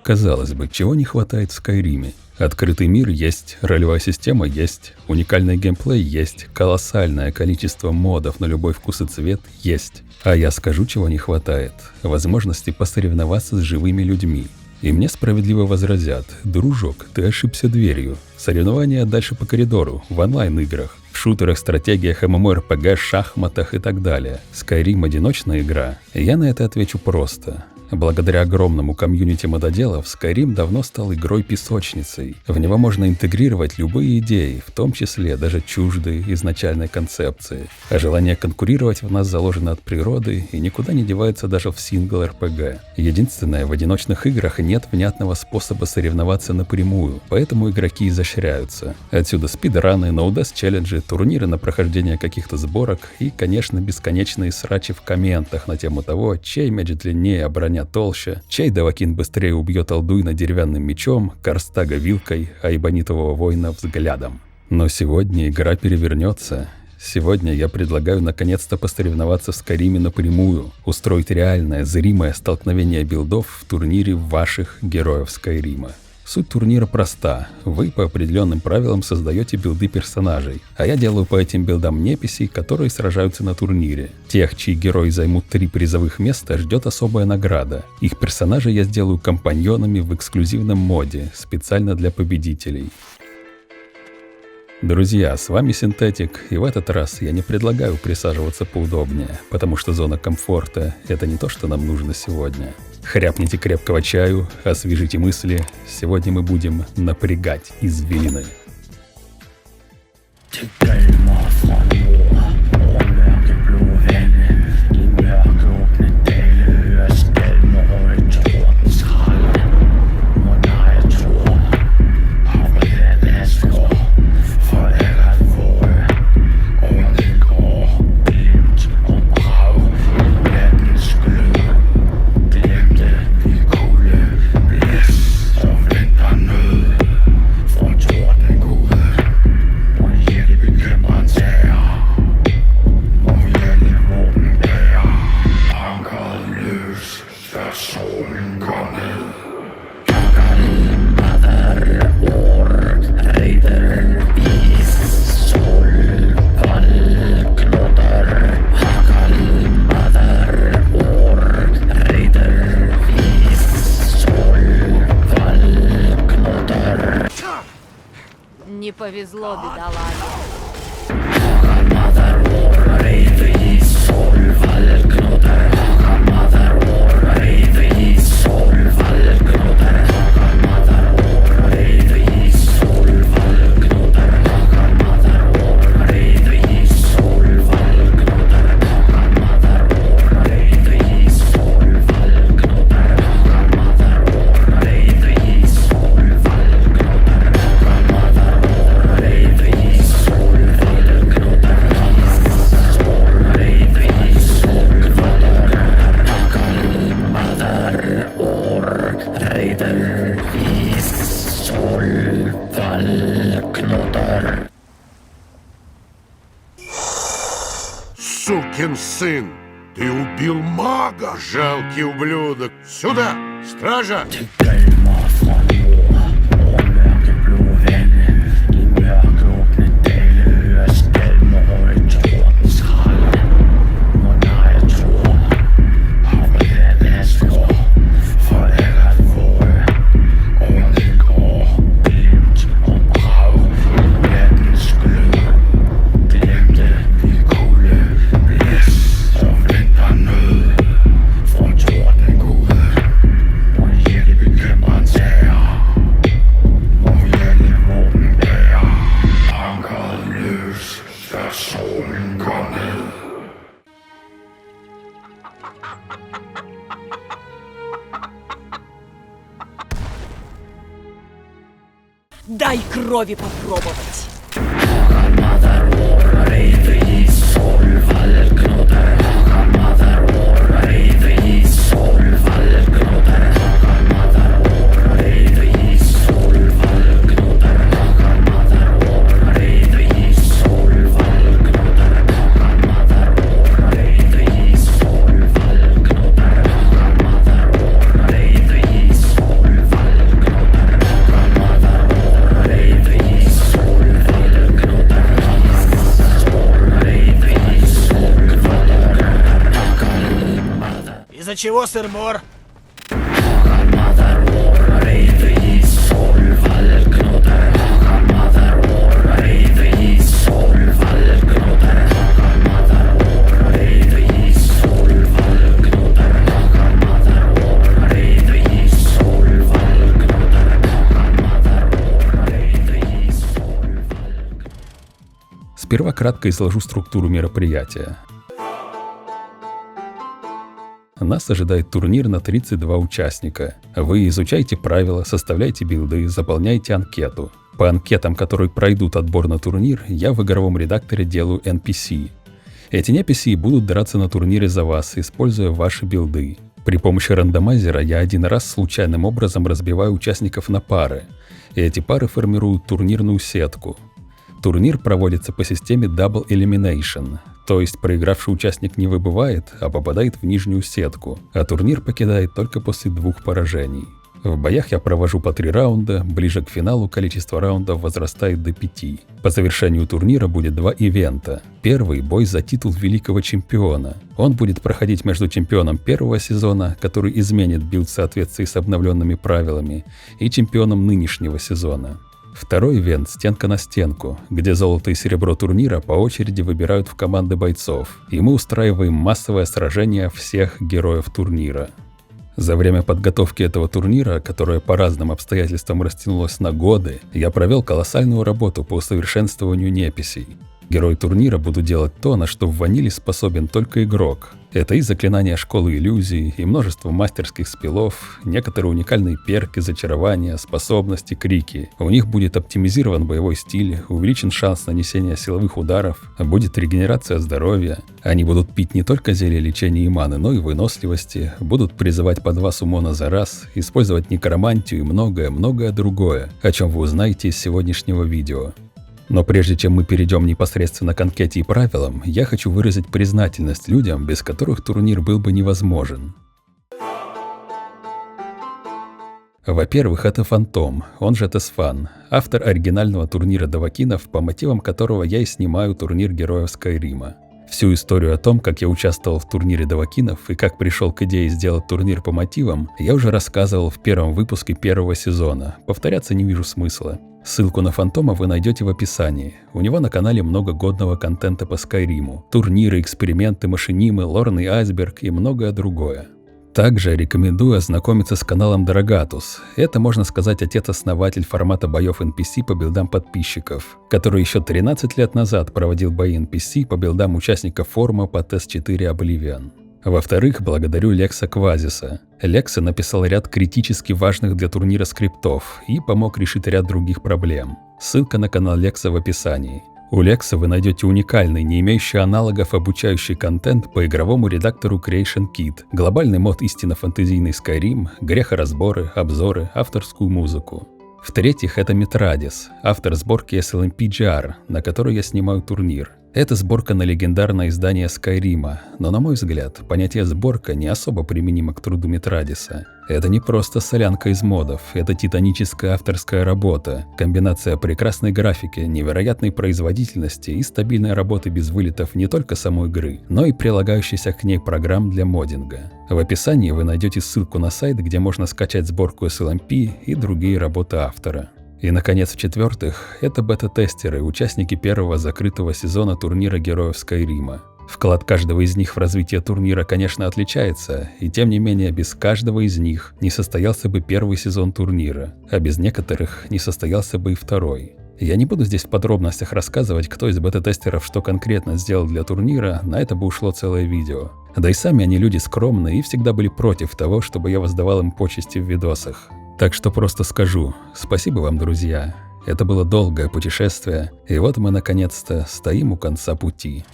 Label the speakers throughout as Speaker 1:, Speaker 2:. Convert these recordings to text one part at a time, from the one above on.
Speaker 1: Казалось бы, чего не хватает в Скайриме? Открытый мир есть, ролевая система есть, уникальный геймплей есть, колоссальное количество модов на любой вкус и цвет есть. А я скажу, чего не хватает. Возможности посоревноваться с живыми людьми. И мне справедливо возразят: дружок, ты ошибся дверью. Соревнования дальше по коридору, в онлайн-играх, в шутерах, стратегиях, ММО-РПГ, шахматах и так далее. Skyrim — одиночная игра? Я на это отвечу просто. Благодаря огромному комьюнити мододелов, Skyrim давно стал игрой-песочницей. В него можно интегрировать любые идеи, в том числе даже чуждые изначальной концепции. А желание конкурировать в нас заложено от природы и никуда не девается даже в сингл-РПГ. Единственное, в одиночных играх нет внятного способа соревноваться напрямую, поэтому игроки изощряются. Отсюда спидраны, ноудес-челленджи, турниры на прохождение каких-то сборок и, конечно, бесконечные срачи в комментах на тему того, чей меч длиннее, а броня толще, чей Давакин быстрее убьет Алдуина деревянным мечом, Карстага вилкой, а эбонитового воина взглядом. Но сегодня игра перевернется. Сегодня я предлагаю наконец-то посоревноваться в Скайриме напрямую, устроить реальное, зримое столкновение билдов в турнире ваших героев Скайрима. Суть турнира проста. Вы по определенным правилам создаете билды персонажей, а я делаю по этим билдам неписей, которые сражаются на турнире. Тех, чьи герои займут 3 призовых места, ждет особая награда. Их персонажей я сделаю компаньонами в эксклюзивном моде, специально для победителей. Друзья, с вами Синтетик, и в этот раз я не предлагаю присаживаться поудобнее, потому что зона комфорта — это не то, что нам нужно сегодня. Хряпните крепкого чаю, освежите мысли, сегодня мы будем напрягать извилины.
Speaker 2: Не повезло, бедолаге.
Speaker 3: Сукин сын! Ты убил мага, жалкий ублюдок! Сюда, стража!
Speaker 2: Дай крови попробовать.
Speaker 4: Из-за чего, сэр-мор?
Speaker 1: Сперва кратко изложу структуру мероприятия. Нас ожидает турнир на 32 участника. Вы изучаете правила, составляете билды, заполняете анкету. По анкетам, которые пройдут отбор на турнир, я в игровом редакторе делаю NPC. Эти NPC будут драться на турнире за вас, используя ваши билды. При помощи рандомайзера я один раз случайным образом разбиваю участников на пары, и эти пары формируют турнирную сетку. Турнир проводится по системе Double Elimination, то есть проигравший участник не выбывает, а попадает в нижнюю сетку, а турнир покидает только после 2 поражений. В боях я провожу по 3 раунда, ближе к финалу количество раундов возрастает до 5. По завершению турнира будет 2 ивента. Первый – бой за титул великого чемпиона. Он будет проходить между чемпионом первого сезона, который изменит билд в соответствии с обновленными правилами, и чемпионом нынешнего сезона. Второй ивент – стенка на стенку, где золото и серебро турнира по очереди выбирают в команды бойцов, и мы устраиваем массовое сражение всех героев турнира. За время подготовки этого турнира, которое по разным обстоятельствам растянулось на годы, я провел колоссальную работу по усовершенствованию неписей. Герои турнира будут делать то, на что в ваниле способен только игрок. Это и заклинания школы иллюзий, и множество мастерских спелов, некоторые уникальные перки, зачарования, способности, крики. У них будет оптимизирован боевой стиль, увеличен шанс нанесения силовых ударов, будет регенерация здоровья. Они будут пить не только зелья лечения и маны, но и выносливости, будут призывать по 2 суммона за раз, использовать некромантию и многое другое, о чем вы узнаете из сегодняшнего видео. Но прежде чем мы перейдем непосредственно к анкете и правилам, я хочу выразить признательность людям, без которых турнир был бы невозможен. Во-первых, это Фантом, он же Тесфан, автор оригинального турнира Давакинов, по мотивам которого я и снимаю турнир героев Скайрима. Всю историю о том, как я участвовал в турнире Давакинов и как пришел к идее сделать турнир по мотивам, я уже рассказывал в первом выпуске первого сезона, повторяться не вижу смысла. Ссылку на Фантома вы найдете в описании. У него на канале много годного контента по Скайриму. Турниры, эксперименты, машинимы, лорный айсберг и многое другое. Также рекомендую ознакомиться с каналом Драгатус. Это, можно сказать, отец-основатель формата боев NPC по билдам подписчиков, который еще 13 лет назад проводил бои NPC по билдам участников форума по TES4 Oblivion. Во-вторых, благодарю Лекса Квазиса. Лекса написал ряд критически важных для турнира скриптов и помог решить ряд других проблем. Ссылка на канал Лекса в описании. У Лекса вы найдете уникальный, не имеющий аналогов обучающий контент по игровому редактору Creation Kit, глобальный мод истинно фэнтезийный Skyrim, грехоразборы, обзоры, авторскую музыку. В-третьих, это Метрадис, автор сборки SLMP-GR, на которой я снимаю турнир. Это сборка на легендарное издание Скайрима, но, на мой взгляд, понятие «сборка» не особо применимо к труду Метрадиса. Это не просто солянка из модов, это титаническая авторская работа, комбинация прекрасной графики, невероятной производительности и стабильной работы без вылетов не только самой игры, но и прилагающихся к ней программ для моддинга. В описании вы найдете ссылку на сайт, где можно скачать сборку SLMP и другие работы автора. И, наконец, в-четвертых, это бета-тестеры, участники первого закрытого сезона турнира героев Скайрима. Вклад каждого из них в развитие турнира, конечно, отличается, и тем не менее без каждого из них не состоялся бы первый сезон турнира, а без некоторых не состоялся бы и второй. Я не буду здесь в подробностях рассказывать, кто из бета-тестеров что конкретно сделал для турнира, на это бы ушло целое видео. Да и сами они люди скромные и всегда были против того, чтобы я воздавал им почести в видосах. Так что просто скажу, спасибо вам, друзья. Это было долгое путешествие, и вот мы наконец-то стоим у конца пути.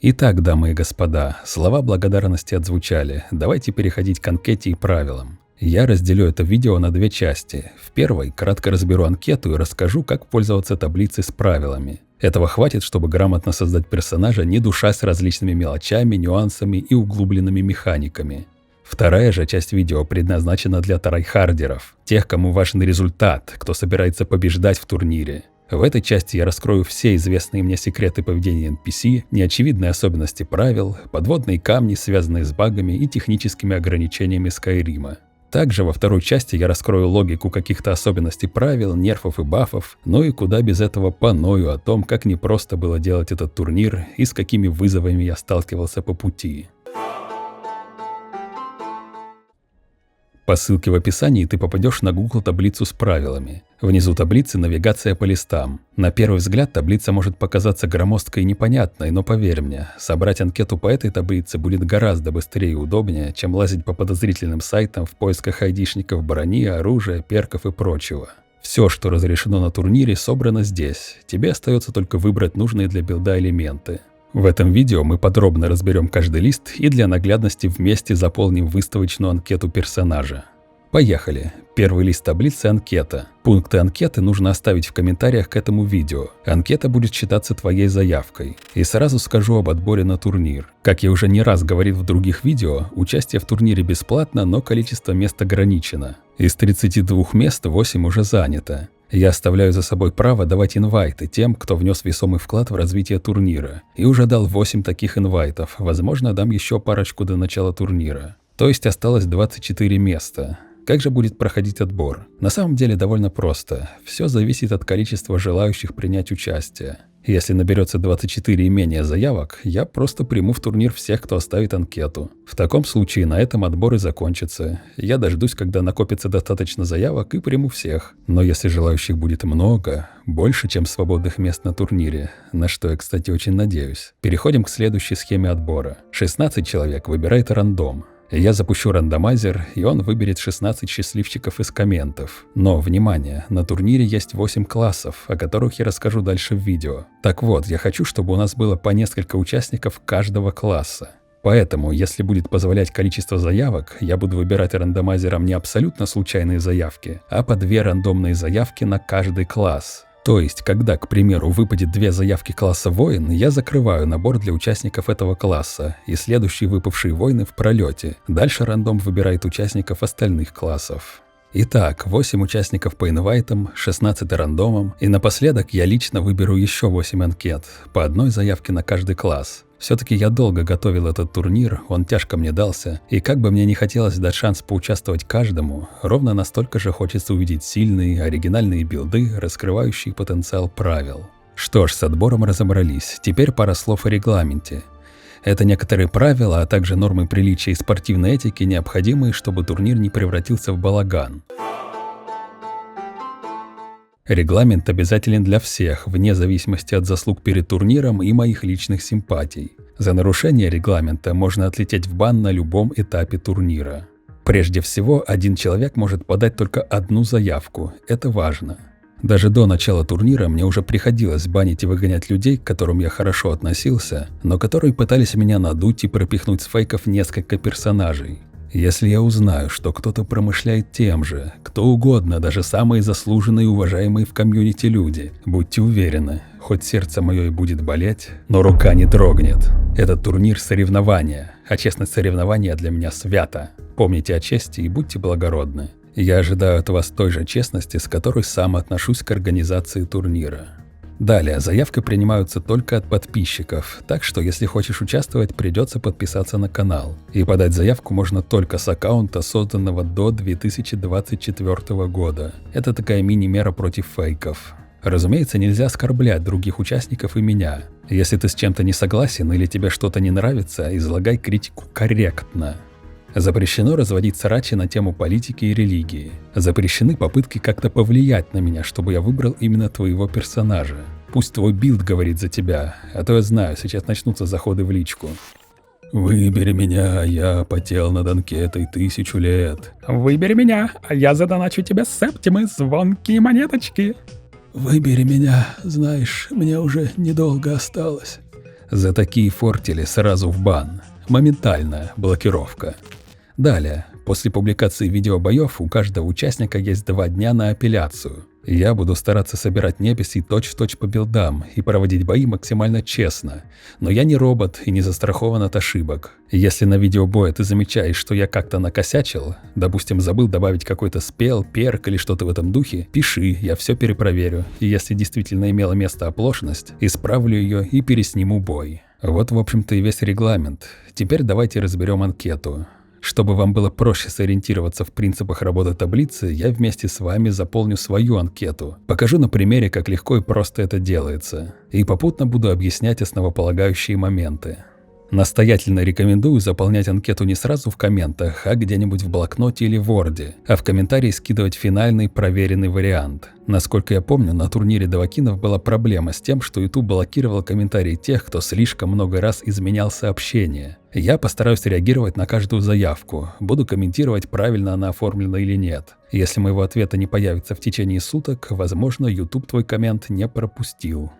Speaker 1: Итак, дамы и господа, слова благодарности отзвучали, давайте переходить к анкете и правилам. Я разделю это видео на 2 части. В первой кратко разберу анкету и расскажу, как пользоваться таблицей с правилами. Этого хватит, чтобы грамотно создать персонажа, не душась различными мелочами, нюансами и углубленными механиками. Вторая же часть видео предназначена для трайхардеров, тех, кому важен результат, кто собирается побеждать в турнире. В этой части я раскрою все известные мне секреты поведения NPC, неочевидные особенности правил, подводные камни, связанные с багами и техническими ограничениями Скайрима. Также во второй части я раскрою логику каких-то особенностей правил, нерфов и бафов, ну и куда без этого поною о том, как непросто было делать этот турнир и с какими вызовами я сталкивался по пути. По ссылке в описании ты попадешь на Google таблицу с правилами. Внизу таблицы навигация по листам. На первый взгляд таблица может показаться громоздкой и непонятной, но поверь мне, собрать анкету по этой таблице будет гораздо быстрее и удобнее, чем лазить по подозрительным сайтам в поисках айдишников брони, оружия, перков и прочего. Все, что разрешено на турнире, собрано здесь. Тебе остается только выбрать нужные для билда элементы. В этом видео мы подробно разберем каждый лист и для наглядности вместе заполним выставочную анкету персонажа. Поехали! Первый лист таблицы – анкета. Пункты анкеты нужно оставить в комментариях к этому видео. Анкета будет считаться твоей заявкой. И сразу скажу об отборе на турнир. Как я уже не раз говорил в других видео, участие в турнире бесплатно, но количество мест ограничено. Из 32 мест 8 уже занято. Я оставляю за собой право давать инвайты тем, кто внес весомый вклад в развитие турнира. И уже дал 8 таких инвайтов, возможно, дам еще парочку до начала турнира. То есть осталось 24 места. Как же будет проходить отбор? На самом деле довольно просто. Все зависит от количества желающих принять участие. Если наберется 24 и менее заявок, я просто приму в турнир всех, кто оставит анкету. В таком случае на этом отбор и закончится. Я дождусь, когда накопится достаточно заявок, и приму всех. Но если желающих будет много, больше, чем свободных мест на турнире, на что я, кстати, очень надеюсь, переходим к следующей схеме отбора. 16 человек выбирает рандом. Я запущу рандомайзер, и он выберет 16 счастливчиков из комментов. Но, внимание, на турнире есть 8 классов, о которых я расскажу дальше в видео. Так вот, я хочу, чтобы у нас было по несколько участников каждого класса. Поэтому, если будет позволять количество заявок, я буду выбирать рандомайзером не абсолютно случайные заявки, а по 2 рандомные заявки на каждый класс. То есть, когда, к примеру, выпадет 2 заявки класса воин, я закрываю набор для участников этого класса, и следующие выпавшие воины в пролете. Дальше рандом выбирает участников остальных классов. Итак, 8 участников по инвайтам, 16 рандомом, и напоследок я лично выберу еще 8 анкет, по одной заявке на каждый класс. Все-таки я долго готовил этот турнир, он тяжко мне дался, и как бы мне не хотелось дать шанс поучаствовать каждому, ровно настолько же хочется увидеть сильные, оригинальные билды, раскрывающие потенциал правил. Что ж, с отбором разобрались, теперь пара слов о регламенте. Это некоторые правила, а также нормы приличия и спортивной этики, необходимые, чтобы турнир не превратился в балаган. Регламент обязателен для всех, вне зависимости от заслуг перед турниром и моих личных симпатий. За нарушение регламента можно отлететь в бан на любом этапе турнира. Прежде всего, один человек может подать только одну заявку, это важно. Даже до начала турнира мне уже приходилось банить и выгонять людей, к которым я хорошо относился, но которые пытались меня надуть и пропихнуть с фейков несколько персонажей. Если я узнаю, что кто-то промышляет тем же, кто угодно, даже самые заслуженные и уважаемые в комьюнити люди, будьте уверены, хоть сердце мое и будет болеть, но рука не дрогнет. Этот турнир – соревнования, а честность соревнования для меня свята. Помните о чести и будьте благородны. Я ожидаю от вас той же честности, с которой сам отношусь к организации турнира. Далее, заявки принимаются только от подписчиков, так что если хочешь участвовать, придется подписаться на канал. И подать заявку можно только с аккаунта, созданного до 2024 года. Это такая мини-мера против фейков. Разумеется, нельзя оскорблять других участников и меня. Если ты с чем-то не согласен или тебе что-то не нравится, излагай критику корректно. Запрещено разводить срачи на тему политики и религии. Запрещены попытки как-то повлиять на меня, чтобы я выбрал именно твоего персонажа. Пусть твой билд говорит за тебя, а то я знаю, сейчас начнутся заходы в личку. Выбери меня, я потел над анкетой 1000 лет. Выбери меня, а я задоначу тебе септимы, звонкие монеточки. Выбери меня, знаешь, мне уже недолго осталось. За такие фортели сразу в бан. Моментальная блокировка. Далее, после публикации видеобоев у каждого участника есть 2 дня на апелляцию. Я буду стараться собирать неписи точь-в-точь по билдам и проводить бои максимально честно. Но я не робот и не застрахован от ошибок. Если на видеобое ты замечаешь, что я как-то накосячил, допустим, забыл добавить какой-то спел, перк или что-то в этом духе, пиши, я все перепроверю. И если действительно имела место оплошность, исправлю ее и пересниму бой. Вот, в общем-то, и весь регламент. Теперь давайте разберем анкету. Чтобы вам было проще сориентироваться в принципах работы таблицы, я вместе с вами заполню свою анкету. Покажу на примере, как легко и просто это делается. И попутно буду объяснять основополагающие моменты. Настоятельно рекомендую заполнять анкету не сразу в комментах, а где-нибудь в блокноте или в Word, а в комментарии скидывать финальный проверенный вариант. Насколько я помню, на турнире Давакинов была проблема с тем, что YouTube блокировал комментарии тех, кто слишком много раз изменял сообщение. Я постараюсь реагировать на каждую заявку, буду комментировать, правильно она оформлена или нет. Если моего ответа не появится в течение суток, возможно, YouTube твой коммент не пропустил.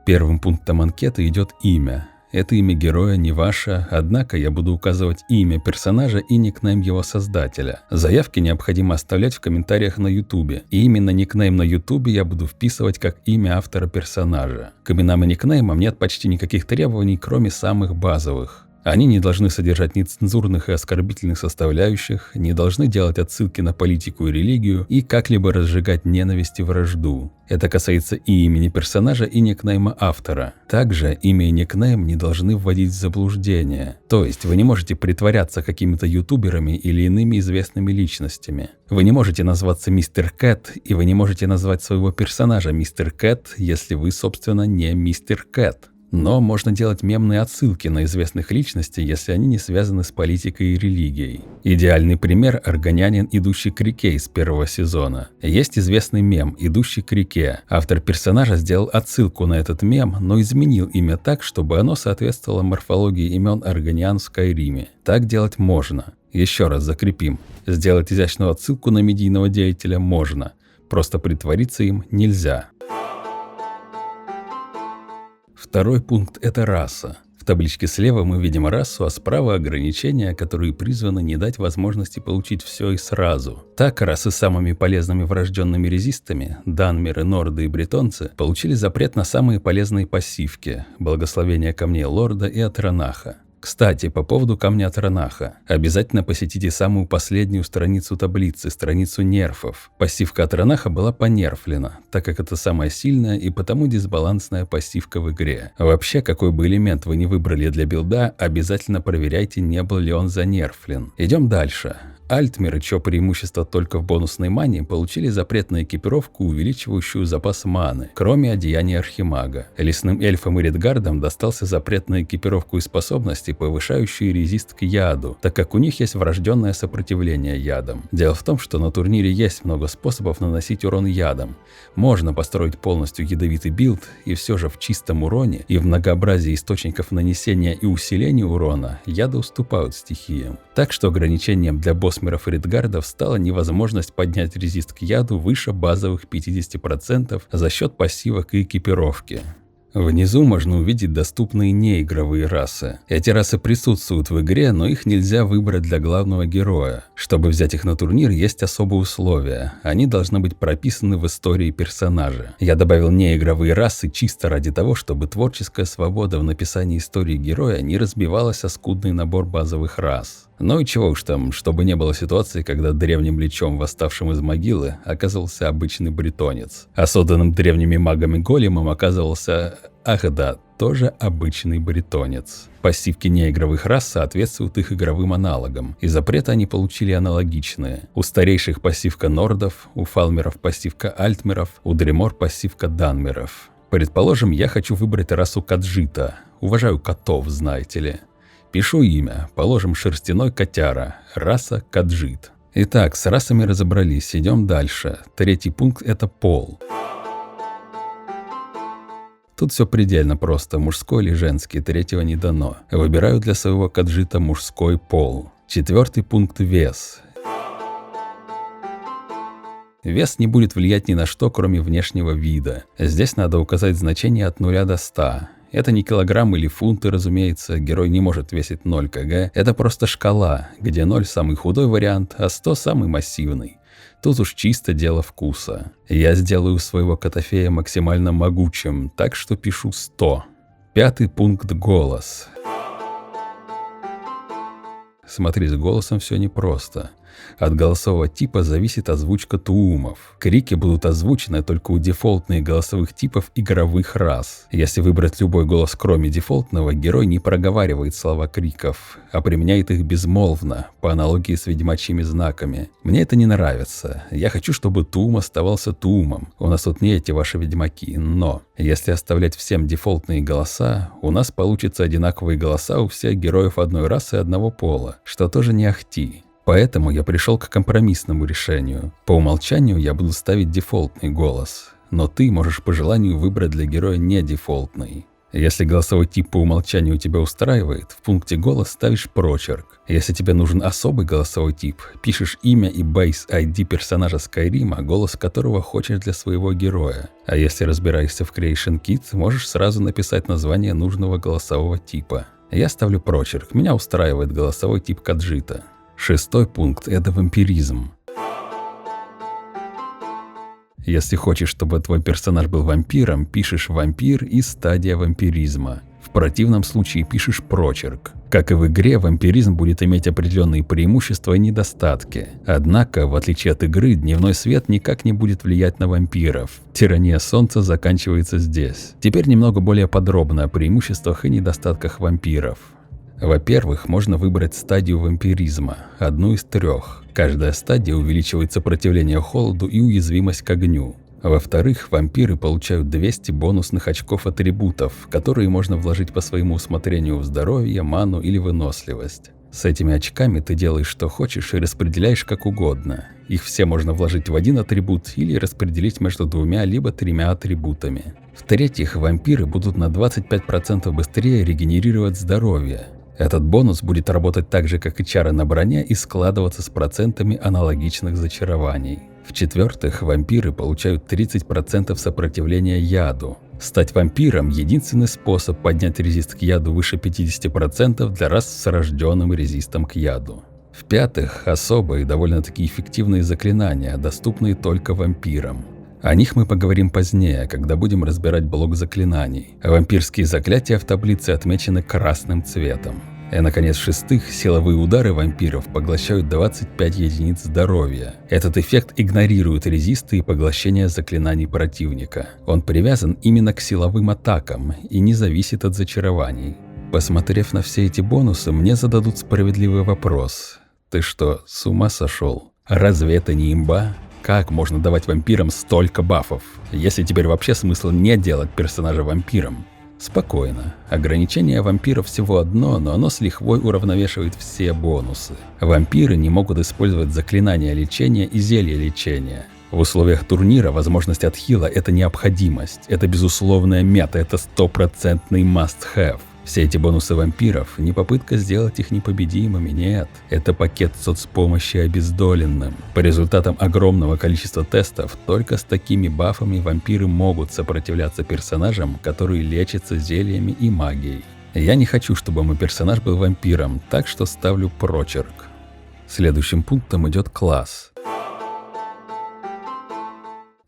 Speaker 1: Первым пунктом анкеты идет имя. Это имя героя не ваше, однако я буду указывать имя персонажа и никнейм его создателя. Заявки необходимо оставлять в комментариях на YouTube. И именно никнейм на YouTube я буду вписывать как имя автора персонажа. К именам и никнеймам нет почти никаких требований, кроме самых базовых. Они не должны содержать нецензурных и оскорбительных составляющих, не должны делать отсылки на политику и религию и как-либо разжигать ненависть и вражду. Это касается и имени персонажа, и никнейма автора. Также имя и никнейм не должны вводить в заблуждение. То есть вы не можете притворяться какими-то ютуберами или иными известными личностями. Вы не можете назваться Мистер Кэт, и вы не можете назвать своего персонажа Мистер Кэт, если вы, собственно, не Мистер Кэт. Но можно делать мемные отсылки на известных личностей, если они не связаны с политикой и религией. Идеальный пример – аргонянин, идущий к реке из первого сезона. Есть известный мем «Идущий к реке». Автор персонажа сделал отсылку на этот мем, но изменил имя так, чтобы оно соответствовало морфологии имен аргонян в Скайриме. Так делать можно. Еще раз закрепим. Сделать изящную отсылку на медийного деятеля можно. Просто притвориться им нельзя. Второй пункт – это раса. В табличке слева мы видим расу, а справа ограничения, которые призваны не дать возможности получить все и сразу. Так, расы с самыми полезными врожденными резистами, данмеры, норды и бретонцы, получили запрет на самые полезные пассивки – благословение камней лорда и Атранаха. Кстати, по поводу камня Атранаха. Обязательно посетите самую последнюю страницу таблицы, страницу нерфов. Пассивка Атранаха была понерфлена, так как это самая сильная и потому дисбалансная пассивка в игре. Вообще, какой бы элемент вы ни выбрали для билда, обязательно проверяйте, не был ли он занерфлен. Идем дальше. Альтмеры, чье преимущество только в бонусной мане, получили запрет на экипировку, увеличивающую запас маны, кроме одеяния архимага. Лесным эльфам и редгардам достался запрет на экипировку и способности, повышающие резист к яду, так как у них есть врожденное сопротивление ядам. Дело в том, что на турнире есть много способов наносить урон ядом. Можно построить полностью ядовитый билд, и все же в чистом уроне и в многообразии источников нанесения и усиления урона яды уступают стихиям. Так что ограничением для боссмеров и редгардов стала невозможность поднять резист к яду выше базовых 50% за счет пассивок и экипировки. Внизу можно увидеть доступные неигровые расы. Эти расы присутствуют в игре, но их нельзя выбрать для главного героя. Чтобы взять их на турнир, есть особые условия. Они должны быть прописаны в истории персонажа. Я добавил неигровые расы чисто ради того, чтобы творческая свобода в написании истории героя не разбивалась о скудный набор базовых рас. Ну и чего уж там, чтобы не было ситуации, когда древним личом, восставшим из могилы, оказывался обычный бретонец. А созданным древними магами големом оказывался, ах да, тоже обычный бретонец. Пассивки неигровых рас соответствуют их игровым аналогам, и запреты они получили аналогичные. У старейших пассивка нордов, у фалмеров пассивка альтмеров, у дремор пассивка данмеров. Предположим, я хочу выбрать расу каджита. Уважаю котов, знаете ли. Пишу имя, положим шерстяной котяра, раса каджит. Итак, с расами разобрались, идем дальше. Третий пункт – это пол. Тут все предельно просто, мужской или женский, третьего не дано. Выбираю для своего каджита мужской пол. Четвертый пункт – вес. Вес не будет влиять ни на что, кроме внешнего вида. Здесь надо указать значение от 0 до 100. Это не килограмм или фунты, разумеется, герой не может весить 0 кг, это просто шкала, где 0 самый худой вариант, а 100 самый массивный. Тут уж чисто дело вкуса. Я сделаю своего Котофея максимально могучим, так что пишу 100. 5-й пункт — голос. Смотри, с голосом все непросто. От голосового типа зависит озвучка туумов. Крики будут озвучены только у дефолтных голосовых типов игровых рас. Если выбрать любой голос, кроме дефолтного, герой не проговаривает слова криков, а применяет их безмолвно, по аналогии с ведьмачьими знаками. Мне это не нравится. Я хочу, чтобы туум оставался туумом. У нас тут не эти ваши ведьмаки, но если оставлять всем дефолтные голоса, у нас получится одинаковые голоса у всех героев одной расы и одного пола, что тоже не ахти. Поэтому я пришел к компромиссному решению. По умолчанию я буду ставить дефолтный голос, но ты можешь по желанию выбрать для героя не дефолтный. Если голосовой тип по умолчанию тебя устраивает, в пункте «голос» ставишь прочерк. Если тебе нужен особый голосовой тип, пишешь имя и base ID персонажа Skyrim, голос которого хочешь для своего героя. А если разбираешься в Creation Kit, можешь сразу написать название нужного голосового типа. Я ставлю прочерк, меня устраивает голосовой тип Каджита. 6-й пункт — это вампиризм. Если хочешь, чтобы твой персонаж был вампиром, пишешь «вампир» и «стадия вампиризма». В противном случае пишешь прочерк. Как и в игре, вампиризм будет иметь определенные преимущества и недостатки. Однако, в отличие от игры, дневной свет никак не будет влиять на вампиров. Тирания солнца заканчивается здесь. Теперь немного более подробно о преимуществах и недостатках вампиров. Во-первых, можно выбрать стадию вампиризма, одну из 3. Каждая стадия увеличивает сопротивление холоду и уязвимость к огню. Во-вторых, вампиры получают 200 бонусных очков атрибутов, которые можно вложить по своему усмотрению в здоровье, ману или выносливость. С этими очками ты делаешь что хочешь и распределяешь как угодно. Их все можно вложить в один атрибут или распределить между 2 либо 3 атрибутами. В-третьих, вампиры будут на 25% быстрее регенерировать здоровье. Этот бонус будет работать так же, как и чары на броне, и складываться с процентами аналогичных зачарований. В-четвертых, вампиры получают 30% сопротивления яду. Стать вампиром – единственный способ поднять резист к яду выше 50% для рас с рожденным резистом к яду. В-пятых, особые, довольно-таки эффективные заклинания, доступные только вампирам. О них мы поговорим позднее, когда будем разбирать блок заклинаний. Вампирские заклятия в таблице отмечены красным цветом. И, наконец, в-шестых, силовые удары вампиров поглощают 25 единиц здоровья. Этот эффект игнорирует резисты и поглощение заклинаний противника. Он привязан именно к силовым атакам и не зависит от зачарований. Посмотрев на все эти бонусы, мне зададут справедливый вопрос. Ты что, с ума сошел? Разве это не имба? Как можно давать вампирам столько бафов? Если теперь вообще смысл не делать персонажа вампиром? Спокойно. Ограничение вампиров всего одно, но оно с лихвой уравновешивает все бонусы. Вампиры не могут использовать заклинания лечения и зелья лечения. В условиях турнира возможность отхила – это необходимость, это безусловная мета, это 100% must-have. Все эти бонусы вампиров – не попытка сделать их непобедимыми, нет. Это пакет соцпомощи обездоленным. По результатам огромного количества тестов, только с такими бафами вампиры могут сопротивляться персонажам, которые лечатся зельями и магией. Я не хочу, чтобы мой персонаж был вампиром, так что ставлю прочерк. Следующим пунктом идет класс.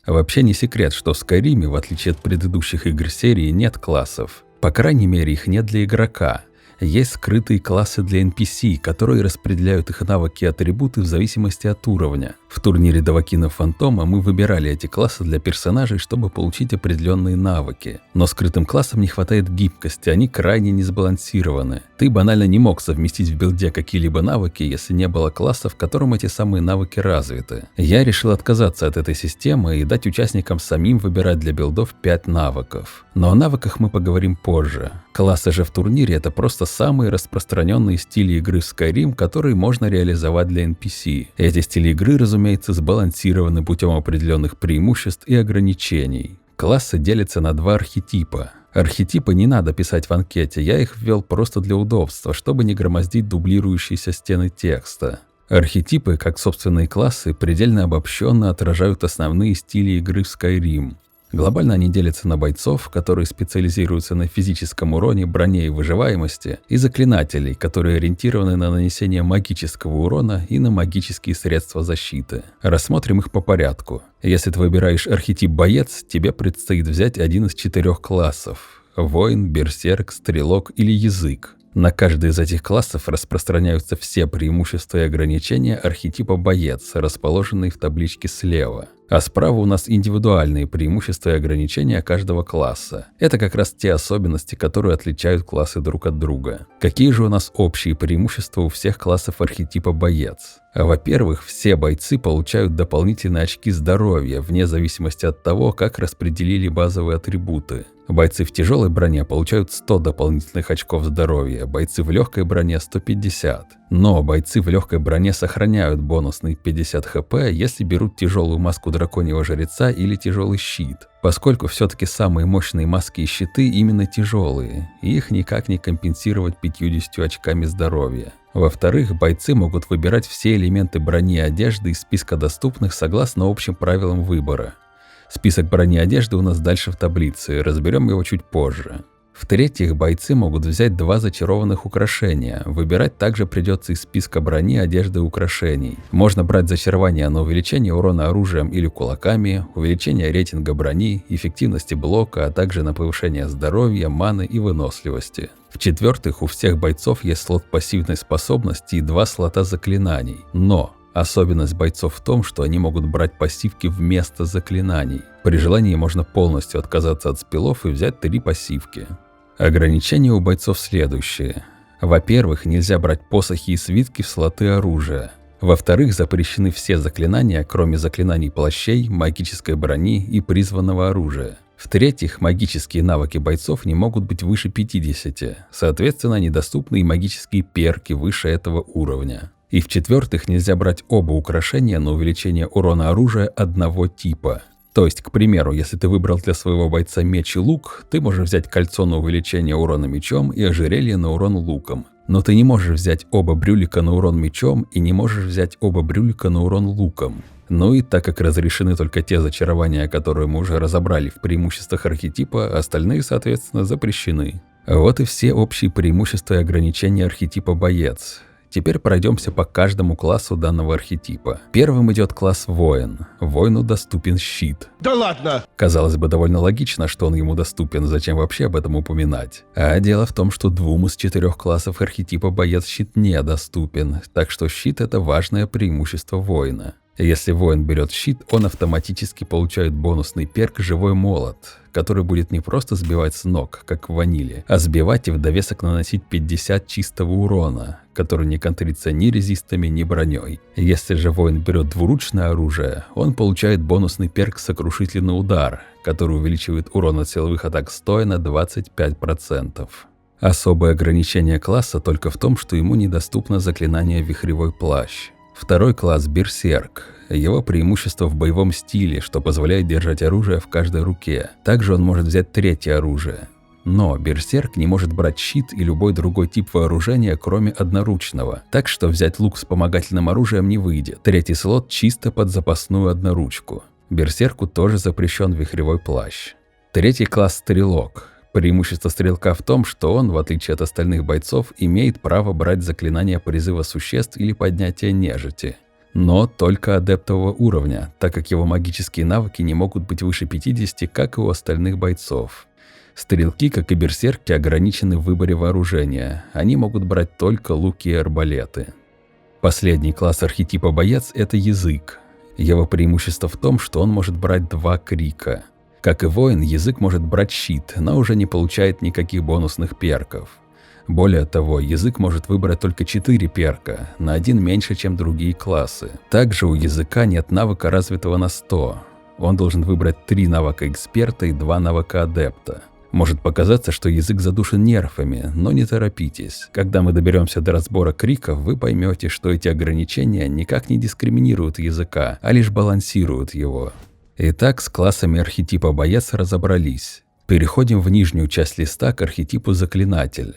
Speaker 1: Вообще не секрет, что в Skyrim, в отличие от предыдущих игр серии, нет классов. По крайней мере, их нет для игрока. Есть скрытые классы для NPC, которые распределяют их навыки и атрибуты в зависимости от уровня. В турнире Давакинов Фантома мы выбирали эти классы для персонажей, чтобы получить определенные навыки. Но скрытым классам не хватает гибкости, они крайне несбалансированы. Ты банально не мог совместить в билде какие-либо навыки, если не было класса, в котором эти самые навыки развиты. Я решил отказаться от этой системы и дать участникам самим выбирать для билдов 5 навыков. Но о навыках мы поговорим позже. Классы же в турнире — это просто самые распространенные стили игры в Skyrim, которые можно реализовать для NPC. Эти стили игры, разумеется, сбалансированы путем определенных преимуществ и ограничений. Классы делятся на 2 архетипа. Архетипы не надо писать в анкете, я их ввел просто для удобства, чтобы не громоздить дублирующиеся стены текста. Архетипы, как собственные классы, предельно обобщенно отражают основные стили игры в Skyrim. Глобально они делятся на бойцов, которые специализируются на физическом уроне, броне и выживаемости, и заклинателей, которые ориентированы на нанесение магического урона и на магические средства защиты. Рассмотрим их по порядку. Если ты выбираешь архетип боец, тебе предстоит взять один из 4 классов – воин, берсерк, стрелок или язык. На каждый из этих классов распространяются все преимущества и ограничения архетипа боец, расположенные в табличке слева. А справа у нас индивидуальные преимущества и ограничения каждого класса. Это как раз те особенности, которые отличают классы друг от друга. Какие же у нас общие преимущества у всех классов архетипа боец? Во-первых, все бойцы получают дополнительные очки здоровья, вне зависимости от того, как распределили базовые атрибуты. Бойцы в тяжелой броне получают 100 дополнительных очков здоровья, бойцы в легкой броне 150. Но бойцы в легкой броне сохраняют бонусные 50 хп, если берут тяжелую маску драконьего жреца или тяжелый щит, поскольку все-таки самые мощные маски и щиты именно тяжелые, и их никак не компенсировать 50 очками здоровья. Во-вторых, бойцы могут выбирать все элементы брони и одежды из списка доступных согласно общим правилам выбора. Список брони и одежды у нас дальше в таблице, разберем его чуть позже. В-третьих, бойцы могут взять 2 зачарованных украшения. Выбирать также придется из списка брони, одежды и украшений. Можно брать зачарование на увеличение урона оружием или кулаками, увеличение рейтинга брони, эффективности блока, а также на повышение здоровья, маны и выносливости. В-четвертых, у всех бойцов есть слот пассивной способности и 2 слота заклинаний. Но особенность бойцов в том, что они могут брать пассивки вместо заклинаний. При желании можно полностью отказаться от спелов и взять 3 пассивки. Ограничения у бойцов следующие. Во-первых, нельзя брать посохи и свитки в слоты оружия. Во-вторых, запрещены все заклинания, кроме заклинаний плащей, магической брони и призванного оружия. В-третьих, магические навыки бойцов не могут быть выше 50, соответственно, недоступны и магические перки выше этого уровня. И в-четвертых, нельзя брать оба украшения на увеличение урона оружия одного типа. То есть, к примеру, если ты выбрал для своего бойца меч и лук, ты можешь взять кольцо на увеличение урона мечом и ожерелье на урон луком. Но ты не можешь взять оба брюлика на урон мечом и не можешь взять оба брюлика на урон луком. Ну и так как разрешены только те зачарования, которые мы уже разобрали в преимуществах архетипа, остальные, соответственно, запрещены. Вот и все общие преимущества и ограничения архетипа боец. Теперь пройдемся по каждому классу данного архетипа. Первым идет класс воин. Воину доступен щит.
Speaker 3: Да ладно!
Speaker 1: Казалось бы, довольно логично, что он ему доступен, зачем вообще об этом упоминать. А дело в том, что 2 из 4 классов архетипа боец щит недоступен, так что щит — это важное преимущество воина. Если воин берет щит, он автоматически получает бонусный перк «Живой молот», который будет не просто сбивать с ног, как в ваниле, а сбивать и в довесок наносить 50 чистого урона, который не контрится ни резистами, ни броней. Если же воин берет двуручное оружие, он получает бонусный перк «Сокрушительный удар», который увеличивает урон от силовых атак стоя на 25%. Особое ограничение класса только в том, что ему недоступно заклинание «Вихревой плащ». Второй класс – Берсерк. Его преимущество в боевом стиле, что позволяет держать оружие в каждой руке. Также он может взять 3-е оружие. Но Берсерк не может брать щит и любой другой тип вооружения, кроме одноручного. Так что взять лук с вспомогательным оружием не выйдет. 3-й слот чисто под запасную одноручку. Берсерку тоже запрещен вихревой плащ. 3-й класс – Стрелок. Преимущество стрелка в том, что он, в отличие от остальных бойцов, имеет право брать заклинания призыва существ или поднятия нежити. Но только адептового уровня, так как его магические навыки не могут быть выше 50, как и у остальных бойцов. Стрелки, как и берсерки, ограничены в выборе вооружения. Они могут брать только луки и арбалеты. Последний класс архетипа боец – это язык. Его преимущество в том, что он может брать 2 крика. Как и воин, язык может брать щит, но уже не получает никаких бонусных перков. Более того, язык может выбрать только 4 перка, на 1 меньше, чем другие классы. Также у языка нет навыка развитого на 100. Он должен выбрать 3 навыка эксперта и 2 навыка адепта. Может показаться, что язык задушен нерфами, но не торопитесь. Когда мы доберемся до разбора криков, вы поймете, что эти ограничения никак не дискриминируют языка, а лишь балансируют его. Итак, с классами архетипа боец разобрались. Переходим в нижнюю часть листа к архетипу заклинатель.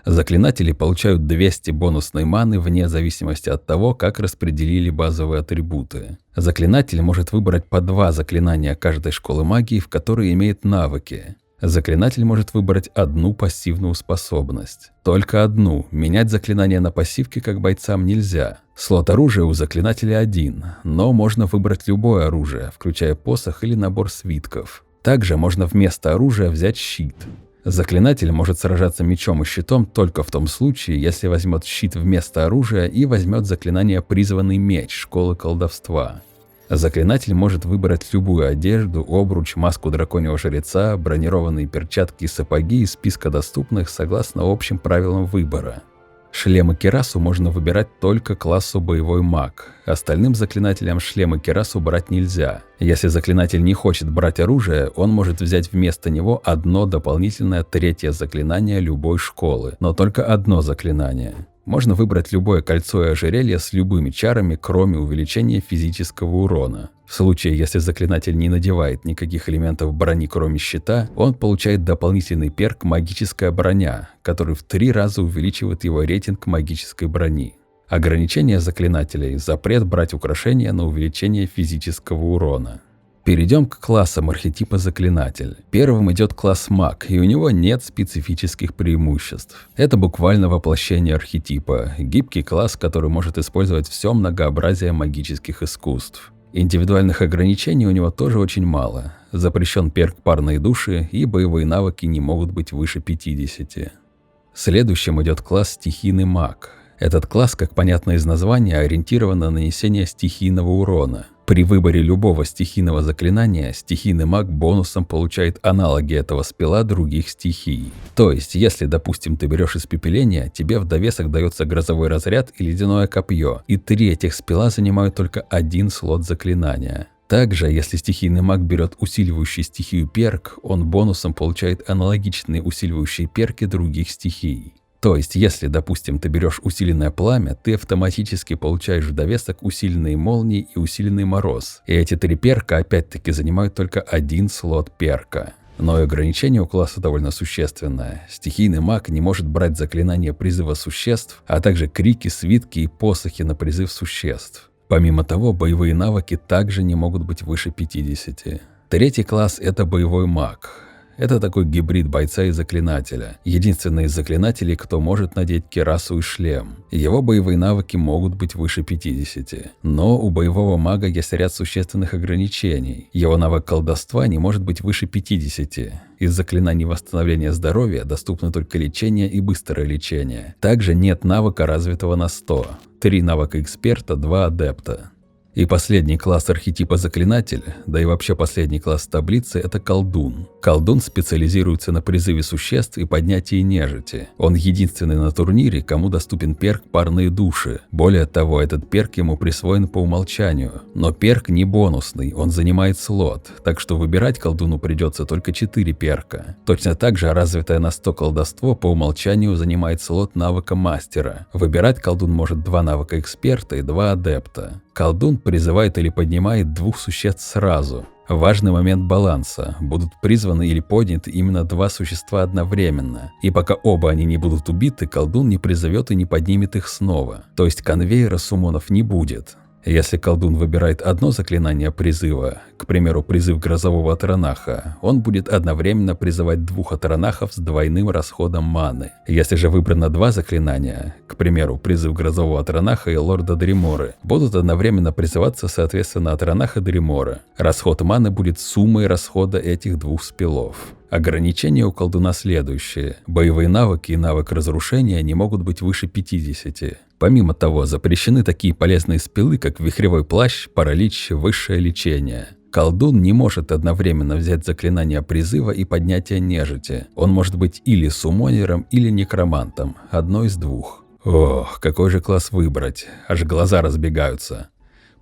Speaker 1: Заклинатели получают 200 бонусной маны вне зависимости от того, как распределили базовые атрибуты. Заклинатель может выбрать по 2 заклинания каждой школы магии, в которой имеет навыки. Заклинатель может выбрать одну пассивную способность. Только одну. Менять заклинания на пассивки как бойцам нельзя. Слот оружия у заклинателя 1, но можно выбрать любое оружие, включая посох или набор свитков. Также можно вместо оружия взять щит. Заклинатель может сражаться мечом и щитом только в том случае, если возьмет щит вместо оружия и возьмет заклинание «Призванный меч» школы колдовства. Заклинатель может выбрать любую одежду, обруч, маску драконьего жреца, бронированные перчатки и сапоги из списка доступных согласно общим правилам выбора. Шлем и кирасу можно выбирать только классу боевой маг. Остальным заклинателям шлем и кирасу брать нельзя. Если заклинатель не хочет брать оружие, он может взять вместо него одно дополнительное 3-е заклинание любой школы, но только одно заклинание. Можно выбрать любое кольцо и ожерелье с любыми чарами, кроме увеличения физического урона. В случае, если заклинатель не надевает никаких элементов брони, кроме щита, он получает дополнительный перк «Магическая броня», который в 3 раза увеличивает его рейтинг магической брони. Ограничение заклинателей – запрет брать украшения на увеличение физического урона. Перейдем к классам архетипа заклинатель. Первым идет класс маг, и у него нет специфических преимуществ. Это буквально воплощение архетипа, гибкий класс, который может использовать все многообразие магических искусств. Индивидуальных ограничений у него тоже очень мало. Запрещен перк парные души, и боевые навыки не могут быть выше 50. Следующим идет класс стихийный маг. Этот класс, как понятно из названия, ориентирован на нанесение стихийного урона. При выборе любого стихийного заклинания стихийный маг бонусом получает аналоги этого спела других стихий. То есть, если, допустим, ты берешь испепеление, тебе в довесок дается грозовой разряд и ледяное копье, и 3 этих спела занимают только 1 слот заклинания. Также, если стихийный маг берет усиливающий стихию перк, он бонусом получает аналогичные усиливающие перки других стихий. То есть, если, допустим, ты берешь усиленное пламя, ты автоматически получаешь в довесок усиленные молнии и усиленный мороз. И эти 3 перка опять-таки занимают только 1 слот перка. Но и ограничение у класса довольно существенное. Стихийный маг не может брать заклинания призыва существ, а также крики, свитки и посохи на призыв существ. Помимо того, боевые навыки также не могут быть выше 50. 3-й класс – это боевой маг. Это такой гибрид бойца и заклинателя. Единственный из заклинателей, кто может надеть кирасу и шлем. Его боевые навыки могут быть выше 50. Но у боевого мага есть ряд существенных ограничений. Его навык колдовства не может быть выше 50. Из заклинаний восстановления здоровья доступны только лечение и быстрое лечение. Также нет навыка развитого на 100. 3 навыка эксперта, 2 адепта. И последний класс архетипа заклинатель, да и вообще последний класс таблицы – это колдун. Колдун специализируется на призыве существ и поднятии нежити. Он единственный на турнире, кому доступен перк парные души. Более того, этот перк ему присвоен по умолчанию. Но перк не бонусный, он занимает слот, так что выбирать колдуну придется только 4 перка. Точно так же развитое на 100 колдовство по умолчанию занимает слот навыка мастера. Выбирать колдун может 2 навыка эксперта и 2 адепта. Колдун призывает или поднимает 2 существ сразу. Важный момент баланса. Будут призваны или подняты именно 2 существа одновременно. И пока оба они не будут убиты, колдун не призовет и не поднимет их снова. То есть конвейера суммонов не будет. Если колдун выбирает одно заклинание призыва, к примеру, призыв грозового Атронаха, он будет одновременно призывать 2 Атронахов с двойным расходом маны. Если же выбрано 2 заклинания, к примеру, призыв грозового Атронаха и лорда Дреморы, будут одновременно призываться соответственно Атронах и Дремора. Расход маны будет суммой расхода этих 2 спелов. Ограничения у колдуна следующие. Боевые навыки и навык разрушения не могут быть выше 50. Помимо того, запрещены такие полезные спелы, как вихревой плащ, паралич, высшее лечение. Колдун не может одновременно взять заклинание призыва и поднятия нежити. Он может быть или суммонером, или некромантом. Одно из 2. Ох, какой же класс выбрать? Аж глаза разбегаются.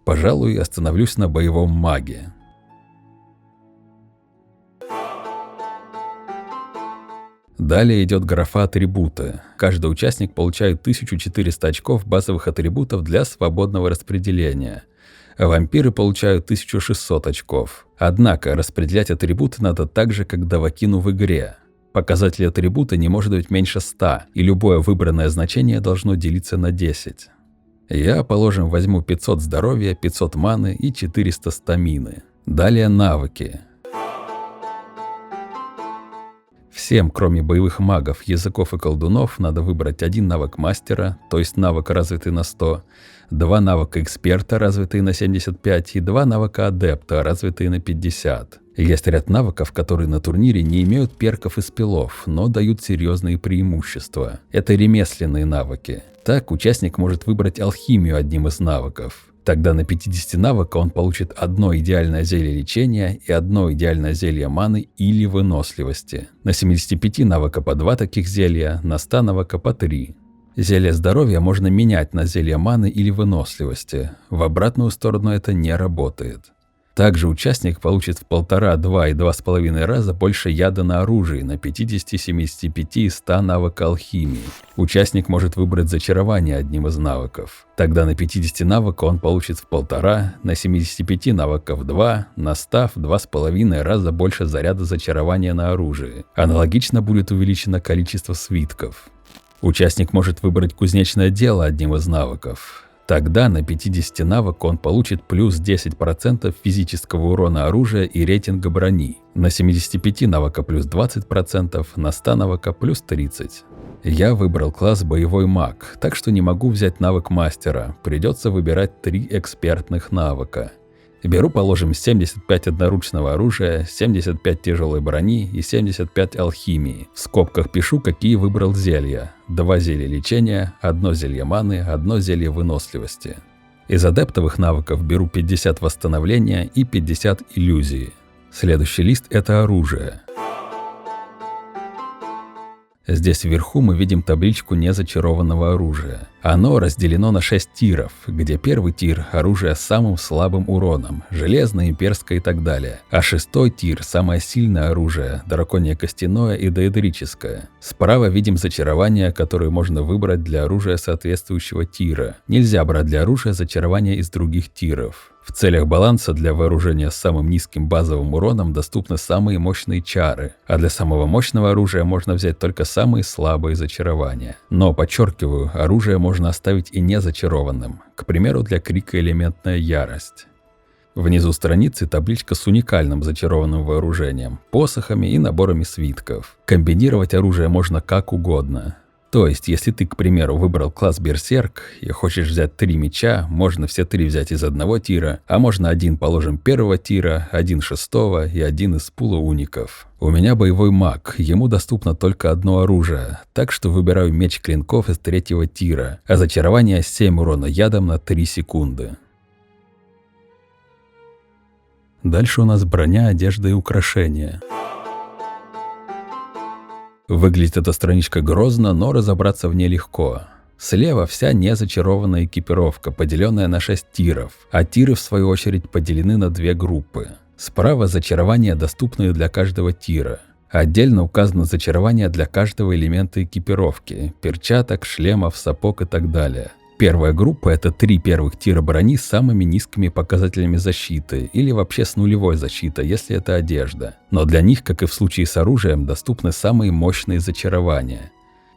Speaker 1: Пожалуй, остановлюсь на боевом маге. Далее идет графа атрибуты. Каждый участник получает 1400 очков базовых атрибутов для свободного распределения. Вампиры получают 1600 очков. Однако распределять атрибуты надо так же, как Давакину в игре. Показатель атрибута не может быть меньше 100, и любое выбранное значение должно делиться на 10. Я, положим, возьму 500 здоровья, 500 маны и 400 стамины. Далее навыки. Всем, кроме боевых магов, языков и колдунов, надо выбрать один навык мастера, то есть навык развитый на 100, 2 навыка эксперта, развитые на 75, и 2 навыка адепта, развитые на 50. Есть ряд навыков, которые на турнире не имеют перков и спелов, но дают серьезные преимущества. Это ремесленные навыки. Так, участник может выбрать алхимию одним из навыков. Тогда на 50 навыка он получит одно идеальное зелье лечения и одно идеальное зелье маны или выносливости. На 75 навыка по 2 таких зелья, на 100 навыка по 3. Зелье здоровья можно менять на зелье маны или выносливости. В обратную сторону это не работает. Также участник получит в 1,5, 2 и 2,5 раза больше яда на оружии на 50, 75 и 100 навыка алхимии. Участник может выбрать зачарование одним из навыков. Тогда на 50 навыка он получит в 1,5, на 75 навыка в 2, на 100 в 2,5 раза больше заряда зачарования на оружии. Аналогично будет увеличено количество свитков. Участник может выбрать кузнечное дело одним из навыков. Тогда на 50 навыка он получит плюс 10% физического урона оружия и рейтинга брони. На 75 навыка плюс 20%, на 100 навыка плюс 30%. Я выбрал класс боевой маг, так что не могу взять навык мастера, придется выбирать 3 экспертных навыка. Беру, положим, 75 одноручного оружия, 75 тяжелой брони и 75 алхимии. В скобках пишу, какие выбрал зелья. 2 зелья лечения, 1 зелье маны, 1 зелье выносливости. Из адептовых навыков беру 50 восстановления и 50 иллюзии. Следующий лист – это оружие. Здесь вверху мы видим табличку незачарованного оружия. Оно разделено на 6 тиров, где первый тир – оружие с самым слабым уроном, железное, имперское и так далее. А 6-й тир – самое сильное оружие, драконье костяное и доэдрическое. Справа видим зачарования, которые можно выбрать для оружия соответствующего тира. Нельзя брать для оружия зачарования из других тиров. В целях баланса для вооружения с самым низким базовым уроном доступны самые мощные чары, а для самого мощного оружия можно взять только самые слабые зачарования. Но, подчеркиваю, оружие можно оставить и не зачарованным, к примеру, для крика элементная ярость. Внизу страницы табличка с уникальным зачарованным вооружением, посохами и наборами свитков. Комбинировать оружие можно как угодно. То есть, если ты, к примеру, выбрал класс Берсерк и хочешь взять 3 меча, можно все 3 взять из одного тира, а можно один, положим, первого тира, один 6-го и один из пула уников. У меня боевой маг, ему доступно только одно оружие, так что выбираю меч клинков из 3-го тира, а зачарование 7 урона ядом на 3 секунды. Дальше у нас броня, одежда и украшения. Выглядит эта страничка грозно, но разобраться в ней легко. Слева вся незачарованная экипировка, поделенная на 6 тиров, а тиры в свою очередь поделены на 2 группы. Справа зачарования, доступные для каждого тира. Отдельно указано зачарование для каждого элемента экипировки – перчаток, шлемов, сапог и так далее. Первая группа – это 3 первых тира брони с самыми низкими показателями защиты или вообще с нулевой защитой, если это одежда. Но для них, как и в случае с оружием, доступны самые мощные зачарования.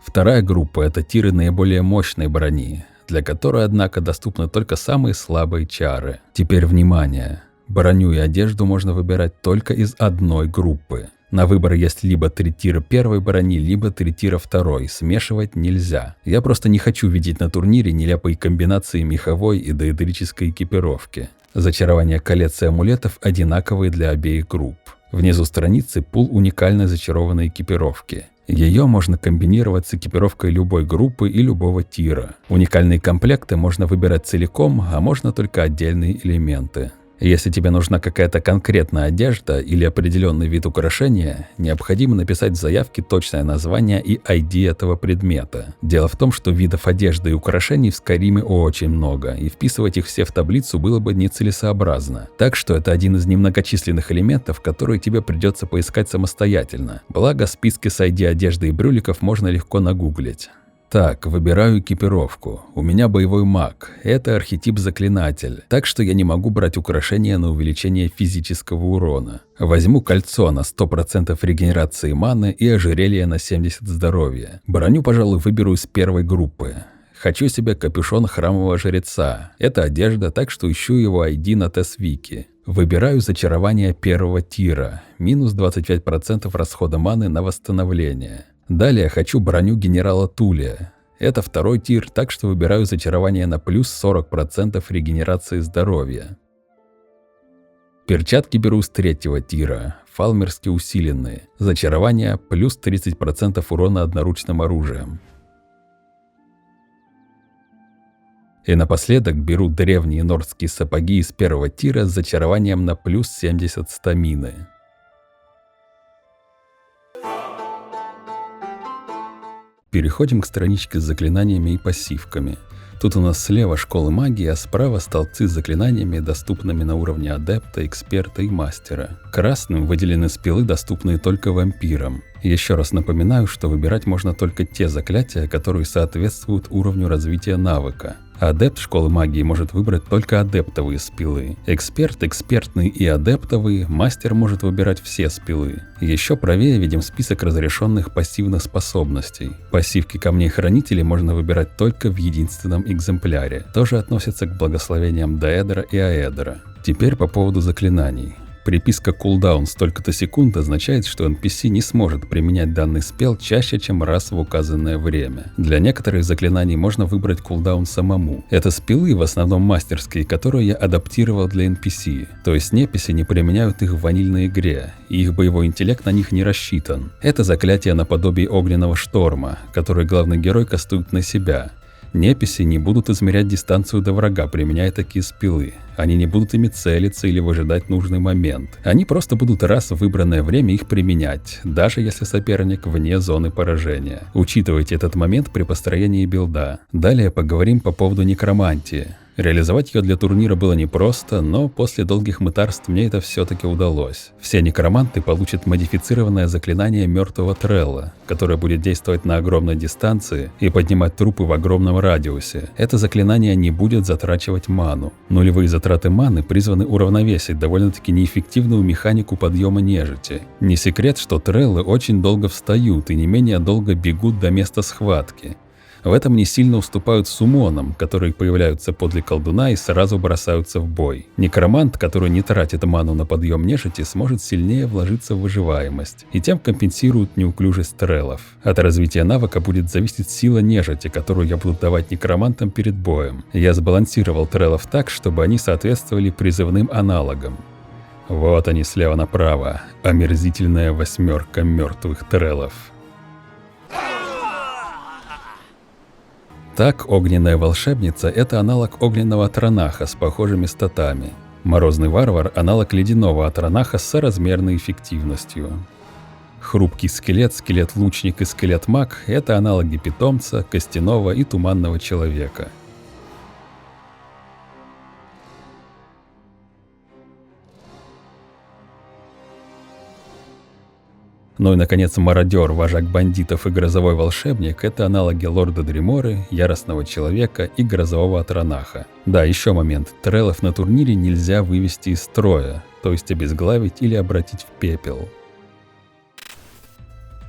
Speaker 1: Вторая группа – это тиры наиболее мощной брони, для которой, однако, доступны только самые слабые чары. Теперь внимание! Броню и одежду можно выбирать только из одной группы. На выбор есть либо 3 тира первой брони, либо 3 тира второй, смешивать нельзя. Я просто не хочу видеть на турнире нелепые комбинации меховой и доэдрической экипировки. Зачарования колец и амулетов одинаковые для обеих групп. Внизу страницы пул уникальной зачарованной экипировки. Ее можно комбинировать с экипировкой любой группы и любого тира. Уникальные комплекты можно выбирать целиком, а можно только отдельные элементы. Если тебе нужна какая-то конкретная одежда или определенный вид украшения, необходимо написать в заявке точное название и ID этого предмета. Дело в том, что видов одежды и украшений в Скайриме очень много, и вписывать их все в таблицу было бы нецелесообразно. Так что это один из немногочисленных элементов, которые тебе придется поискать самостоятельно. Благо, списки с ID одежды и брюликов можно легко нагуглить. Так, выбираю экипировку. У меня боевой маг. Это архетип заклинатель, так что я не могу брать украшения на увеличение физического урона. Возьму кольцо на 100% регенерации маны и ожерелье на 70 здоровья. Броню, пожалуй, выберу из первой группы. Хочу себе капюшон храмового жреца. Это одежда, так что ищу его ID на Тесвики. Выбираю зачарование первого тира. Минус 25% расхода маны на восстановление. Далее хочу броню генерала Тулия. Это второй тир, так что выбираю зачарование на плюс 40% регенерации здоровья. Перчатки беру с третьего тира, фалмерски усиленные. Зачарование плюс 30% урона одноручным оружием. И напоследок беру древние нордские сапоги из первого тира с зачарованием на плюс 70 стамины. Переходим к страничке с заклинаниями и пассивками. Тут у нас слева школы магии, а справа столбцы с заклинаниями, доступными на уровне адепта, эксперта и мастера. Красным выделены спелы, доступные только вампирам. Еще раз напоминаю, что выбирать можно только те заклятия, которые соответствуют уровню развития навыка. Адепт школы магии может выбрать только адептовые спелы. Эксперт, экспертный и адептовые, мастер может выбирать все спелы. Еще правее видим список разрешенных пассивных способностей. Пассивки камней хранителей можно выбирать только в единственном экземпляре. Тоже относятся к благословениям Деэдра и Аэдра. Теперь по поводу заклинаний. Приписка кулдаун столько-то секунд означает, что NPC не сможет применять данный спел чаще, чем раз в указанное время. Для некоторых заклинаний можно выбрать кулдаун самому. Это спелы, в основном мастерские, которые я адаптировал для NPC. То есть неписи не применяют их в ванильной игре, и их боевой интеллект на них не рассчитан. Это заклятие наподобие огненного шторма, который главный герой кастует на себя. Неписи не будут измерять дистанцию до врага, применяя такие спелы. Они не будут ими целиться или выжидать нужный момент. Они просто будут раз в выбранное время их применять, даже если соперник вне зоны поражения. Учитывайте этот момент при построении билда. Далее поговорим по поводу некромантии. Реализовать ее для турнира было непросто, но после долгих мытарств мне это все-таки удалось. Все некроманты получат модифицированное заклинание мертвого Трелла, которое будет действовать на огромной дистанции и поднимать трупы в огромном радиусе. Это заклинание не будет затрачивать ману. Нулевые затраты маны призваны уравновесить довольно-таки неэффективную механику подъема нежити. Не секрет, что Треллы очень долго встают и не менее долго бегут до места схватки. В этом не сильно уступают суммонам, которые появляются подле колдуна и сразу бросаются в бой. Некромант, который не тратит ману на подъем нежити, сможет сильнее вложиться в выживаемость, и тем компенсирует неуклюжесть треллов. От развития навыка будет зависеть сила нежити, которую я буду давать некромантам перед боем. Я сбалансировал треллов так, чтобы они соответствовали призывным аналогам. Вот они слева направо, омерзительная восьмерка мертвых треллов. Так, огненная волшебница – это аналог огненного Атронаха с похожими статами. Морозный варвар – аналог ледяного Атронаха с соразмерной эффективностью. Хрупкий скелет, скелет-лучник и скелет-маг – это аналоги питомца, костяного и туманного человека. Ну и, наконец, мародер, вожак бандитов и грозовой волшебник – это аналоги лорда Дреморы, яростного человека и грозового Атронаха. Да, еще момент. Треллов на турнире нельзя вывести из строя, то есть обезглавить или обратить в пепел.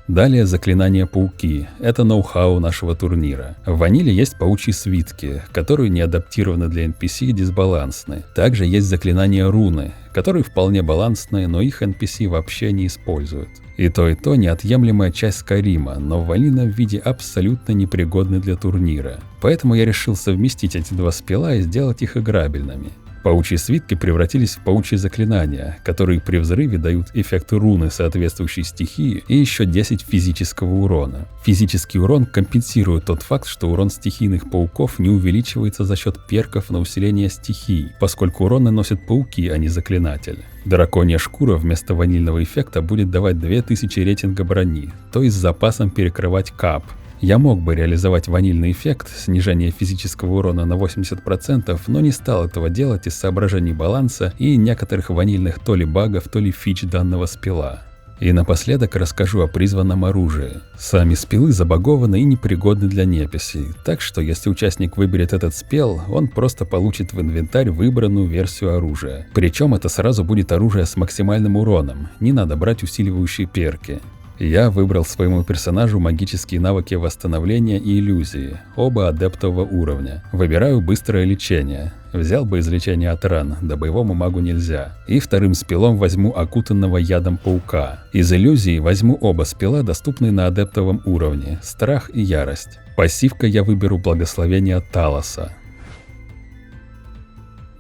Speaker 1: Далее заклинание пауки. Это ноу-хау нашего турнира. В ваниле есть паучьи свитки, которые не адаптированы для NPC и дисбалансны. Также есть заклинания руны, которые вполне балансные, но их NPC вообще не используют. И то неотъемлемая часть Скайрима, но в ванильном виде абсолютно непригодны для турнира. Поэтому я решил совместить эти два спела и сделать их играбельными. Паучьи свитки превратились в паучьи заклинания, которые при взрыве дают эффект руны соответствующей стихии и еще 10 физического урона. Физический урон компенсирует тот факт, что урон стихийных пауков не увеличивается за счет перков на усиление стихий, поскольку урон наносят пауки, а не заклинатель. Драконья шкура вместо ванильного эффекта будет давать 2000 рейтинга брони, то есть с запасом перекрывать кап. Я мог бы реализовать ванильный эффект, снижение физического урона на 80%, но не стал этого делать из соображений баланса и некоторых ванильных то ли багов, то ли фич данного спела. И напоследок расскажу о призванном оружии. Сами спелы забагованы и непригодны для неписей, так что если участник выберет этот спел, он просто получит в инвентарь выбранную версию оружия. Причем это сразу будет оружие с максимальным уроном, не надо брать усиливающие перки. Я выбрал своему персонажу магические навыки восстановления и иллюзии, оба адептового уровня. Выбираю быстрое лечение. Взял бы излечение от ран, да боевому магу нельзя. И вторым спелом возьму окутанного ядом паука. Из иллюзий возьму оба спела, доступные на адептовом уровне, страх и ярость. Пассивкой я выберу благословение Талоса.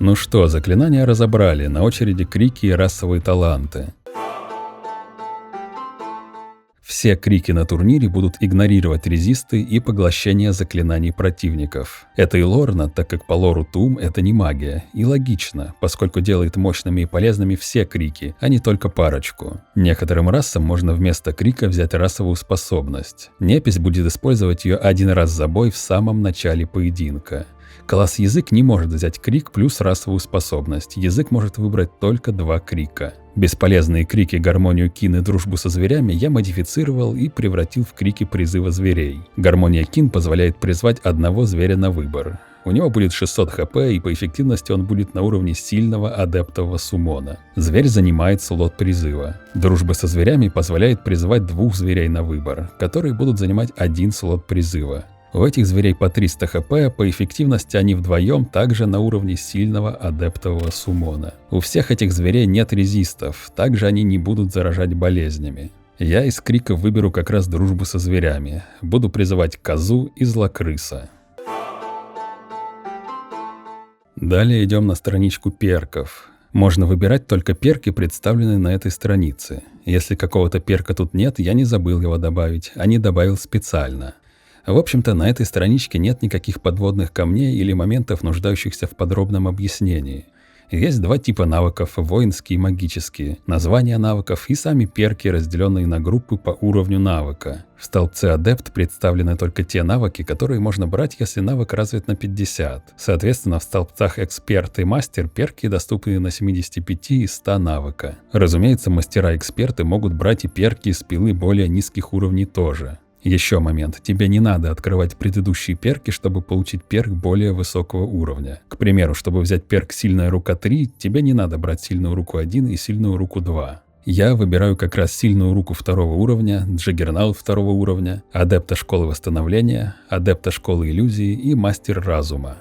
Speaker 1: Ну что, заклинания разобрали, на очереди крики и расовые таланты. Все крики на турнире будут игнорировать резисты и поглощение заклинаний противников. Это и лорно, так как по лору Тум это не магия. И логично, поскольку делает мощными и полезными все крики, а не только парочку. Некоторым расам можно вместо крика взять расовую способность. Непись будет использовать ее один раз за бой в самом начале поединка. Класс язык не может взять крик плюс расовую способность. Язык может выбрать только 2 крика. Бесполезные крики, гармонию Кин и дружбу со зверями я модифицировал и превратил в крики призыва зверей. Гармония Кин позволяет призвать одного зверя на выбор. У него будет 600 хп, и по эффективности он будет на уровне сильного адептового суммона. Зверь занимает слот призыва. Дружба со зверями позволяет призывать 2 зверей на выбор, которые будут занимать 1 слот призыва. У этих зверей по 300 хп, по эффективности они вдвоем также на уровне сильного адептового суммона. У всех этих зверей нет резистов, также они не будут заражать болезнями. Я из криков выберу как раз дружбу со зверями. Буду призывать козу и злокрыса. Далее идем на страничку перков. Можно выбирать только перки, представленные на этой странице. Если какого-то перка тут нет, я не забыл его добавить, а не добавил специально. В общем-то, на этой страничке нет никаких подводных камней или моментов, нуждающихся в подробном объяснении. Есть 2 типа навыков – воинские и магические, названия навыков и сами перки, разделенные на группы по уровню навыка. В столбце «Адепт» представлены только те навыки, которые можно брать, если навык развит на 50. Соответственно, в столбцах «Эксперт» и «Мастер» перки доступны на 75 и 100 навыка. Разумеется, мастера-эксперты могут брать и перки из пилы более низких уровней тоже. Еще момент. Тебе не надо открывать предыдущие перки, чтобы получить перк более высокого уровня. К примеру, чтобы взять перк «Сильная рука 3», тебе не надо брать сильную руку 1 и сильную руку 2. Я выбираю как раз сильную руку 2-го уровня, Джаггернаут 2-го уровня, адепта школы восстановления, адепта школы иллюзии и мастер разума.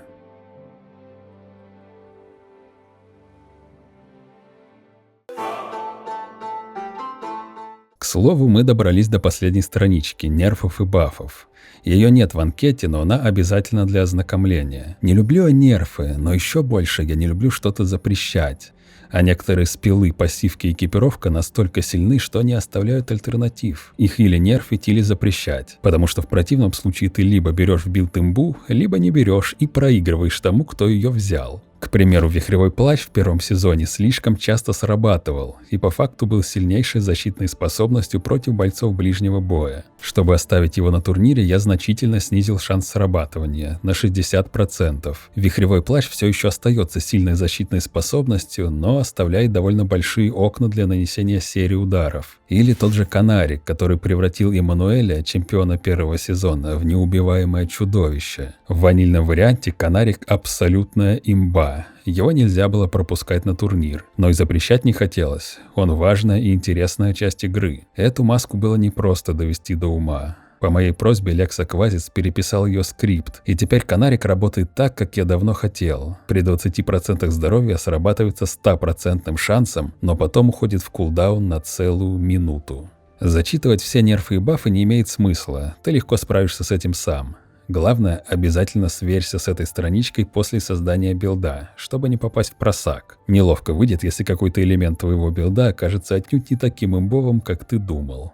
Speaker 1: К слову, мы добрались до последней странички нерфов и бафов. Ее нет в анкете, но она обязательна для ознакомления. Не люблю я нерфы, но еще больше я не люблю что-то запрещать. А некоторые спелы, пассивки и экипировка настолько сильны, что не оставляют альтернатив. Их или нерфить, или запрещать. Потому что в противном случае ты либо берешь в билд имбу, либо не берешь и проигрываешь тому, кто ее взял. К примеру, вихревой плащ в 1-м сезоне слишком часто срабатывал и по факту был сильнейшей защитной способностью против бойцов ближнего боя. Чтобы оставить его на турнире, я значительно снизил шанс срабатывания на 60%. Вихревой плащ все еще остается сильной защитной способностью, но оставляет довольно большие окна для нанесения серии ударов. Или тот же Канарик, который превратил Эммануэля, чемпиона 1-го сезона, в неубиваемое чудовище. В ванильном варианте Канарик абсолютная имба. Его нельзя было пропускать на турнир, но и запрещать не хотелось. Он важная и интересная часть игры. Эту маску было непросто довести до ума. По моей просьбе Лекса Квазис переписал ее скрипт, и теперь Канарик работает так, как я давно хотел. При 20% здоровья срабатывается 100% шансом, но потом уходит в кулдаун на целую минуту. Зачитывать все нерфы и бафы не имеет смысла, ты легко справишься с этим сам. Главное, обязательно сверься с этой страничкой после создания билда, чтобы не попасть в просак. Неловко выйдет, если какой-то элемент твоего билда окажется отнюдь не таким имбовым, как ты думал.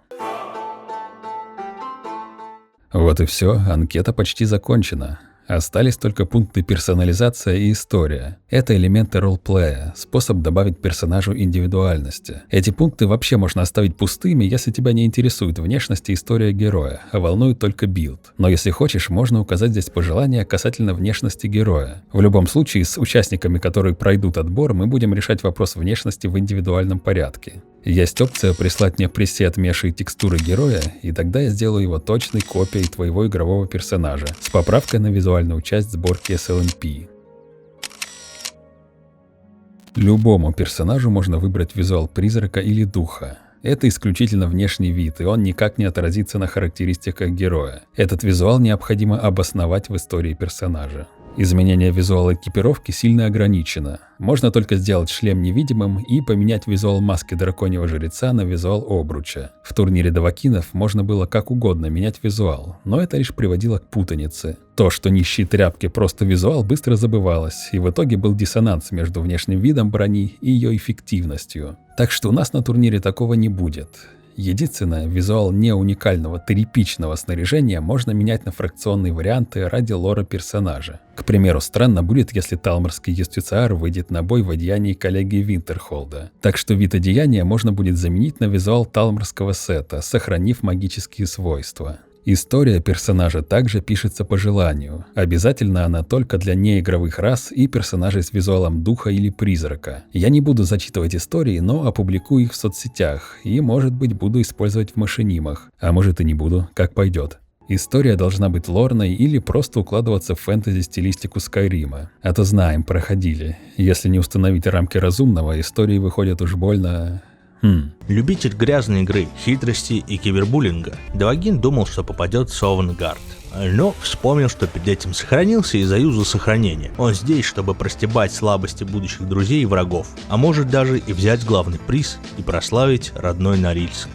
Speaker 1: Вот и все, анкета почти закончена. Остались только пункты персонализация и история. Это элементы ролплея, способ добавить персонажу индивидуальности. Эти пункты вообще можно оставить пустыми, если тебя не интересует внешность и история героя, а волнует только билд. Но если хочешь, можно указать здесь пожелания касательно внешности героя. В любом случае, с участниками, которые пройдут отбор, мы будем решать вопрос внешности в индивидуальном порядке. Есть опция прислать мне пресет меши и текстуры героя, и тогда я сделаю его точной копией твоего игрового персонажа с поправкой на визуальную часть сборки SLMP. Любому персонажу можно выбрать визуал призрака или духа. Это исключительно внешний вид, и он никак не отразится на характеристиках героя. Этот визуал необходимо обосновать в истории персонажа. Изменение визуала экипировки сильно ограничено. Можно только сделать шлем невидимым и поменять визуал маски драконьего жреца на визуал обруча. В турнире Давакинов можно было как угодно менять визуал, но это лишь приводило к путанице. То, что нищие тряпки просто визуал, быстро забывалось, и в итоге был диссонанс между внешним видом брони и ее эффективностью. Так что у нас на турнире такого не будет. Единственное, визуал не уникального тряпичного снаряжения можно менять на фракционные варианты ради лора персонажа. К примеру, странно будет, если талморский юстициар выйдет на бой в одеянии коллеги Винтерхолда. Так что вид одеяния можно будет заменить на визуал талморского сета, сохранив магические свойства. История персонажа также пишется по желанию. Обязательно она только для неигровых рас и персонажей с визуалом духа или призрака. Я не буду зачитывать истории, но опубликую их в соцсетях и, может быть, буду использовать в машинимах. А может и не буду, как пойдет. История должна быть лорной или просто укладываться в фэнтези-стилистику Скайрима. А то знаем, проходили. Если не установить рамки разумного, истории выходят уж больно...
Speaker 4: Любитель грязной игры, хитрости и кибербуллинга, Давагин думал, что попадет в Совенгард, но вспомнил, что перед этим сохранился и заюзал сохранение. Он здесь, чтобы простебать слабости будущих друзей и врагов, а может даже и взять главный приз и прославить родной Норильск.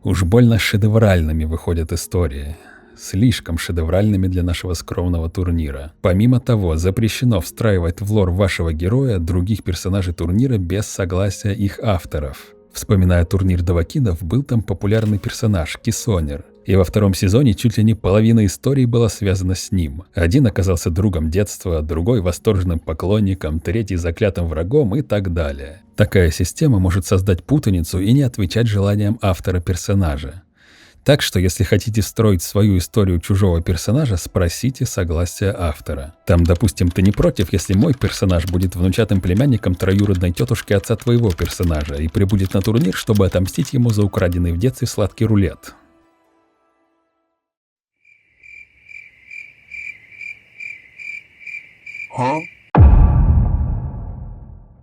Speaker 1: Уж больно шедевральными выходят истории. Слишком шедевральными для нашего скромного турнира. Помимо того, запрещено встраивать в лор вашего героя других персонажей турнира без согласия их авторов. Вспоминая турнир Давакинов, был там популярный персонаж Кисонер. И во втором сезоне чуть ли не половина истории была связана с ним. Один оказался другом детства, другой восторженным поклонником, третий заклятым врагом и так далее. Такая система может создать путаницу и не отвечать желаниям автора персонажа. Так что, если хотите строить свою историю чужого персонажа, спросите согласия автора. Там, допустим, ты не против, если мой персонаж будет внучатым племянником троюродной тетушки отца твоего персонажа и прибудет на турнир, чтобы отомстить ему за украденный в детстве сладкий рулет.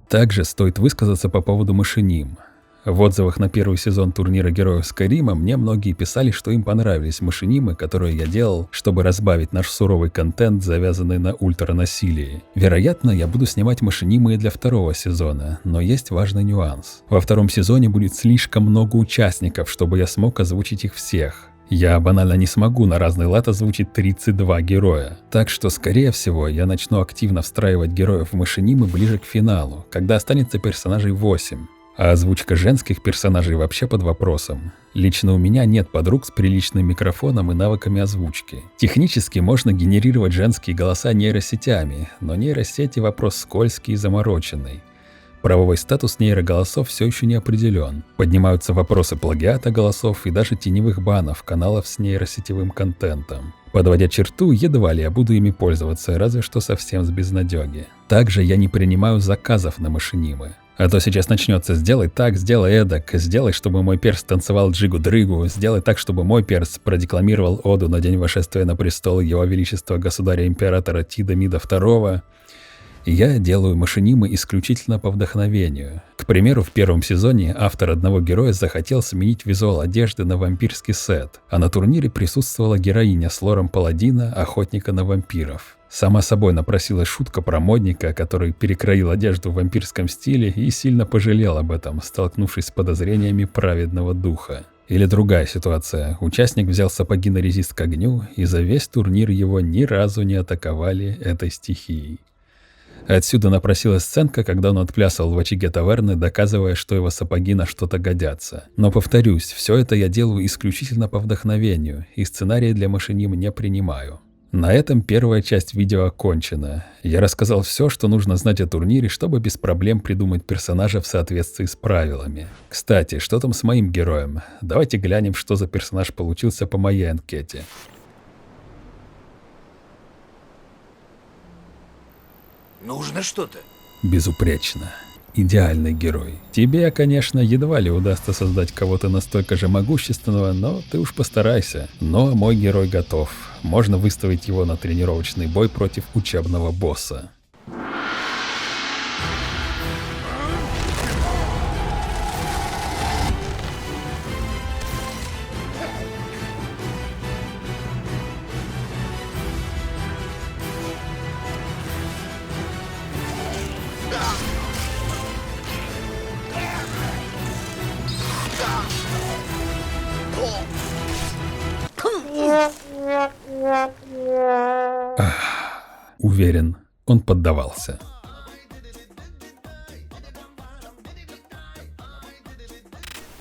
Speaker 1: Также стоит высказаться по поводу машиним. В отзывах на первый сезон турнира Героев Скайрима мне многие писали, что им понравились машинимы, которые я делал, чтобы разбавить наш суровый контент, завязанный на ультранасилии. Вероятно, я буду снимать машинимы и для второго сезона, но есть важный нюанс. Во втором сезоне будет слишком много участников, чтобы я смог озвучить их всех. Я банально не смогу на разный лад озвучить 32 героя. Так что, скорее всего, я начну активно встраивать героев в машинимы ближе к финалу, когда останется персонажей 8. А озвучка женских персонажей вообще под вопросом. Лично у меня нет подруг с приличным микрофоном и навыками озвучки. Технически можно генерировать женские голоса нейросетями, но нейросети вопрос скользкий и замороченный. Правовой статус нейроголосов все еще не определен. Поднимаются вопросы плагиата голосов и даже теневых банов каналов с нейросетевым контентом. Подводя черту, едва ли я буду ими пользоваться, разве что совсем с безнадёги. Также я не принимаю заказов на машинимы. А то сейчас начнется «сделай так, сделай эдак», «сделай, чтобы мой перс танцевал джигу-дрыгу», «сделай так, чтобы мой перс продекламировал оду на день восшествия на престол Его Величества Государя-Императора Тида Мида II». Я делаю машинимы исключительно по вдохновению. К примеру, в первом сезоне автор одного героя захотел сменить визуал одежды на вампирский сет, а на турнире присутствовала героиня с лором паладина, охотника на вампиров. Сама собой напросилась шутка про модника, который перекроил одежду в вампирском стиле и сильно пожалел об этом, столкнувшись с подозрениями праведного духа. Или другая ситуация. Участник взял сапоги на резист к огню, и за весь турнир его ни разу не атаковали этой стихией. Отсюда напросилась сценка, когда он отплясывал в очаге таверны, доказывая, что его сапоги на что-то годятся. Но повторюсь, все это я делаю исключительно по вдохновению, и сценарии для машиним не принимаю. На этом первая часть видео окончена. Я рассказал все, что нужно знать о турнире, чтобы без проблем придумать персонажа в соответствии с правилами. Кстати, что там с моим героем? Давайте глянем, что за персонаж получился по моей анкете.
Speaker 3: Нужно что-то?
Speaker 1: Безупречно. Идеальный герой. Тебе, конечно, едва ли удастся создать кого-то настолько же могущественного, но ты уж постарайся. Но мой герой готов. Можно выставить его на тренировочный бой против учебного босса. Уверен, он поддавался.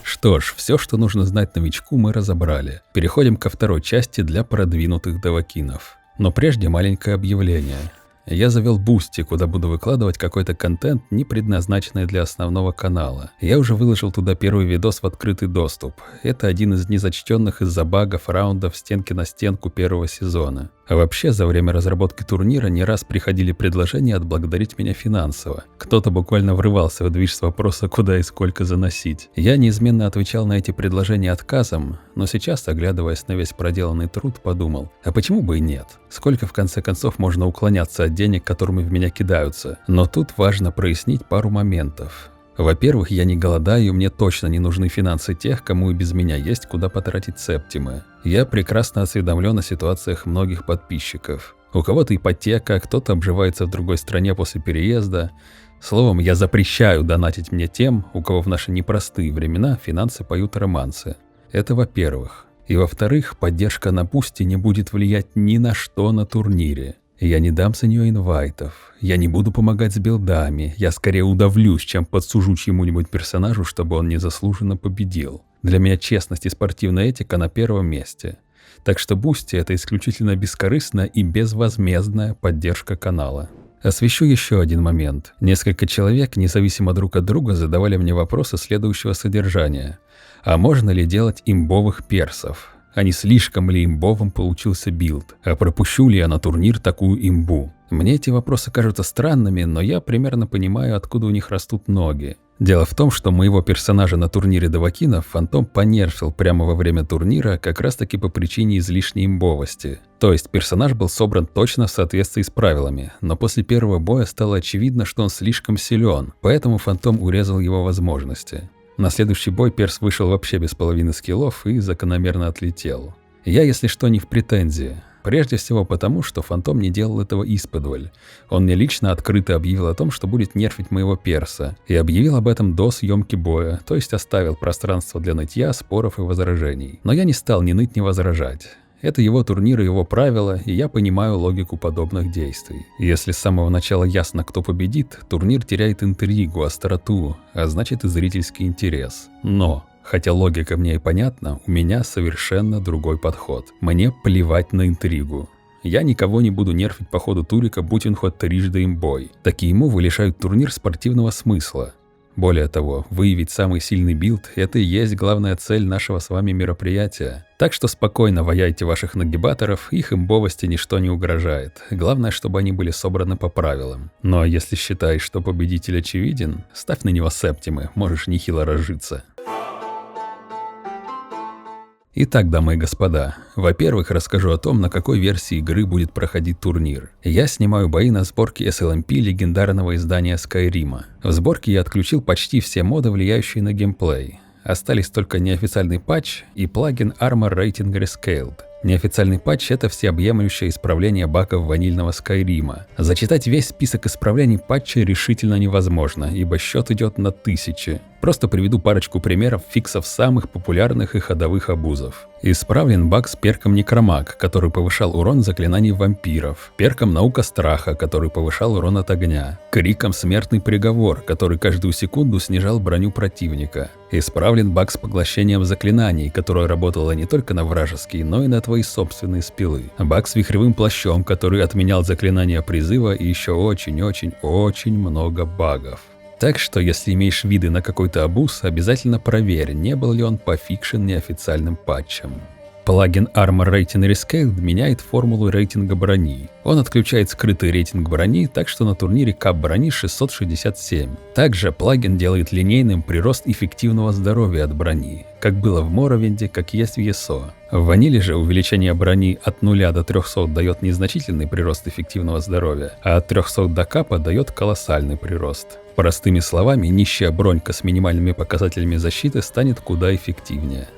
Speaker 1: Что ж, все, что нужно знать новичку, мы разобрали. Переходим ко второй части для продвинутых давакинов. Но прежде маленькое объявление. Я завел Boosty, куда буду выкладывать какой-то контент, не предназначенный для основного канала. Я уже выложил туда первый видос в открытый доступ. Это один из незачтенных из-за багов раундов стенки на стенку первого сезона. А вообще, за время разработки турнира не раз приходили предложения отблагодарить меня финансово. Кто-то буквально врывался в движ с вопроса, куда и сколько заносить. Я неизменно отвечал на эти предложения отказом, но сейчас, оглядываясь на весь проделанный труд, подумал, а почему бы и нет? Сколько в конце концов можно уклоняться от денег, которыми в меня кидаются? Но тут важно прояснить пару моментов. Во-первых, я не голодаю, и мне точно не нужны финансы тех, кому и без меня есть куда потратить септимы. Я прекрасно осведомлен о ситуациях многих подписчиков. У кого-то ипотека, кто-то обживается в другой стране после переезда. Словом, я запрещаю донатить мне тем, у кого в наши непростые времена финансы поют романсы. Это во-первых. И во-вторых, поддержка на Boosty не будет влиять ни на что на турнире. Я не дам за нее инвайтов, я не буду помогать с билдами, я скорее удавлюсь, чем подсужу чему-нибудь персонажу, чтобы он незаслуженно победил. Для меня честность и спортивная этика на первом месте. Так что Boosty — это исключительно бескорыстная и безвозмездная поддержка канала. Освещу еще один момент. Несколько человек, независимо друг от друга, задавали мне вопросы следующего содержания. А можно ли делать имбовых персов? А не слишком ли имбовым получился билд? А пропущу ли я на турнир такую имбу? Мне эти вопросы кажутся странными, но я примерно понимаю, откуда у них растут ноги. Дело в том, что моего персонажа на турнире давакинов Фантом понерфил прямо во время турнира как раз таки по причине излишней имбовости. То есть персонаж был собран точно в соответствии с правилами, но после первого боя стало очевидно, что он слишком силен, поэтому Фантом урезал его возможности. На следующий бой перс вышел вообще без половины скиллов и закономерно отлетел. Я, если что, не в претензии. Прежде всего потому, что Фантом не делал этого исподволь. Он мне лично открыто объявил о том, что будет нерфить моего перса. И объявил об этом до съемки боя, то есть оставил пространство для нытья, споров и возражений. Но я не стал ни ныть, ни возражать. Это его турнир и его правила, и я понимаю логику подобных действий. Если с самого начала ясно, кто победит, турнир теряет интригу, остроту, а значит и зрительский интерес. Но, хотя логика мне и понятна, у меня совершенно другой подход. Мне плевать на интригу. Я никого не буду нерфить по ходу турика, будь он хоть трижды имбой. Такие мувы лишают турнир спортивного смысла. Более того, выявить самый сильный билд – это и есть главная цель нашего с вами мероприятия. Так что спокойно ваяйте ваших нагибаторов, их имбовости ничто не угрожает. Главное, чтобы они были собраны по правилам. Ну а если считаешь, что победитель очевиден, ставь на него септимы, можешь нехило разжиться. Итак, дамы и господа, во-первых, расскажу о том, на какой версии игры будет проходить турнир. Я снимаю бои на сборке SLMP легендарного издания Skyrim. В сборке я отключил почти все моды, влияющие на геймплей. Остались только неофициальный патч и плагин Armor Rating Rescaled. Неофициальный патч — это всеобъемлющее исправление багов ванильного Скайрима. Зачитать весь список исправлений патча решительно невозможно, ибо счет идет на тысячи. Просто приведу парочку примеров фиксов самых популярных и ходовых абузов. Исправлен баг с перком Некромаг, который повышал урон заклинаний вампиров, перком Наука Страха, который повышал урон от огня, криком Смертный Приговор, который каждую секунду снижал броню противника. Исправлен баг с поглощением заклинаний, которое работало не только на вражеские, но и на твои собственные спилы. Баг с вихревым плащом, который отменял заклинание призыва, и еще очень-очень-очень много багов. Так что, если имеешь виды на какой-то абуз, обязательно проверь, не был ли он пофикшен неофициальным патчем. Плагин Armor Rating Rescaled меняет формулу рейтинга брони. Он отключает скрытый рейтинг брони, так что на турнире кап брони 667. Также плагин делает линейным прирост эффективного здоровья от брони, как было в Моровинде, как есть в ESO. В ваниле же увеличение брони от 0 до 300 дает незначительный прирост эффективного здоровья, а от 300 до капа дает колоссальный прирост. Простыми словами, нищая бронька с минимальными показателями защиты станет куда эффективнее.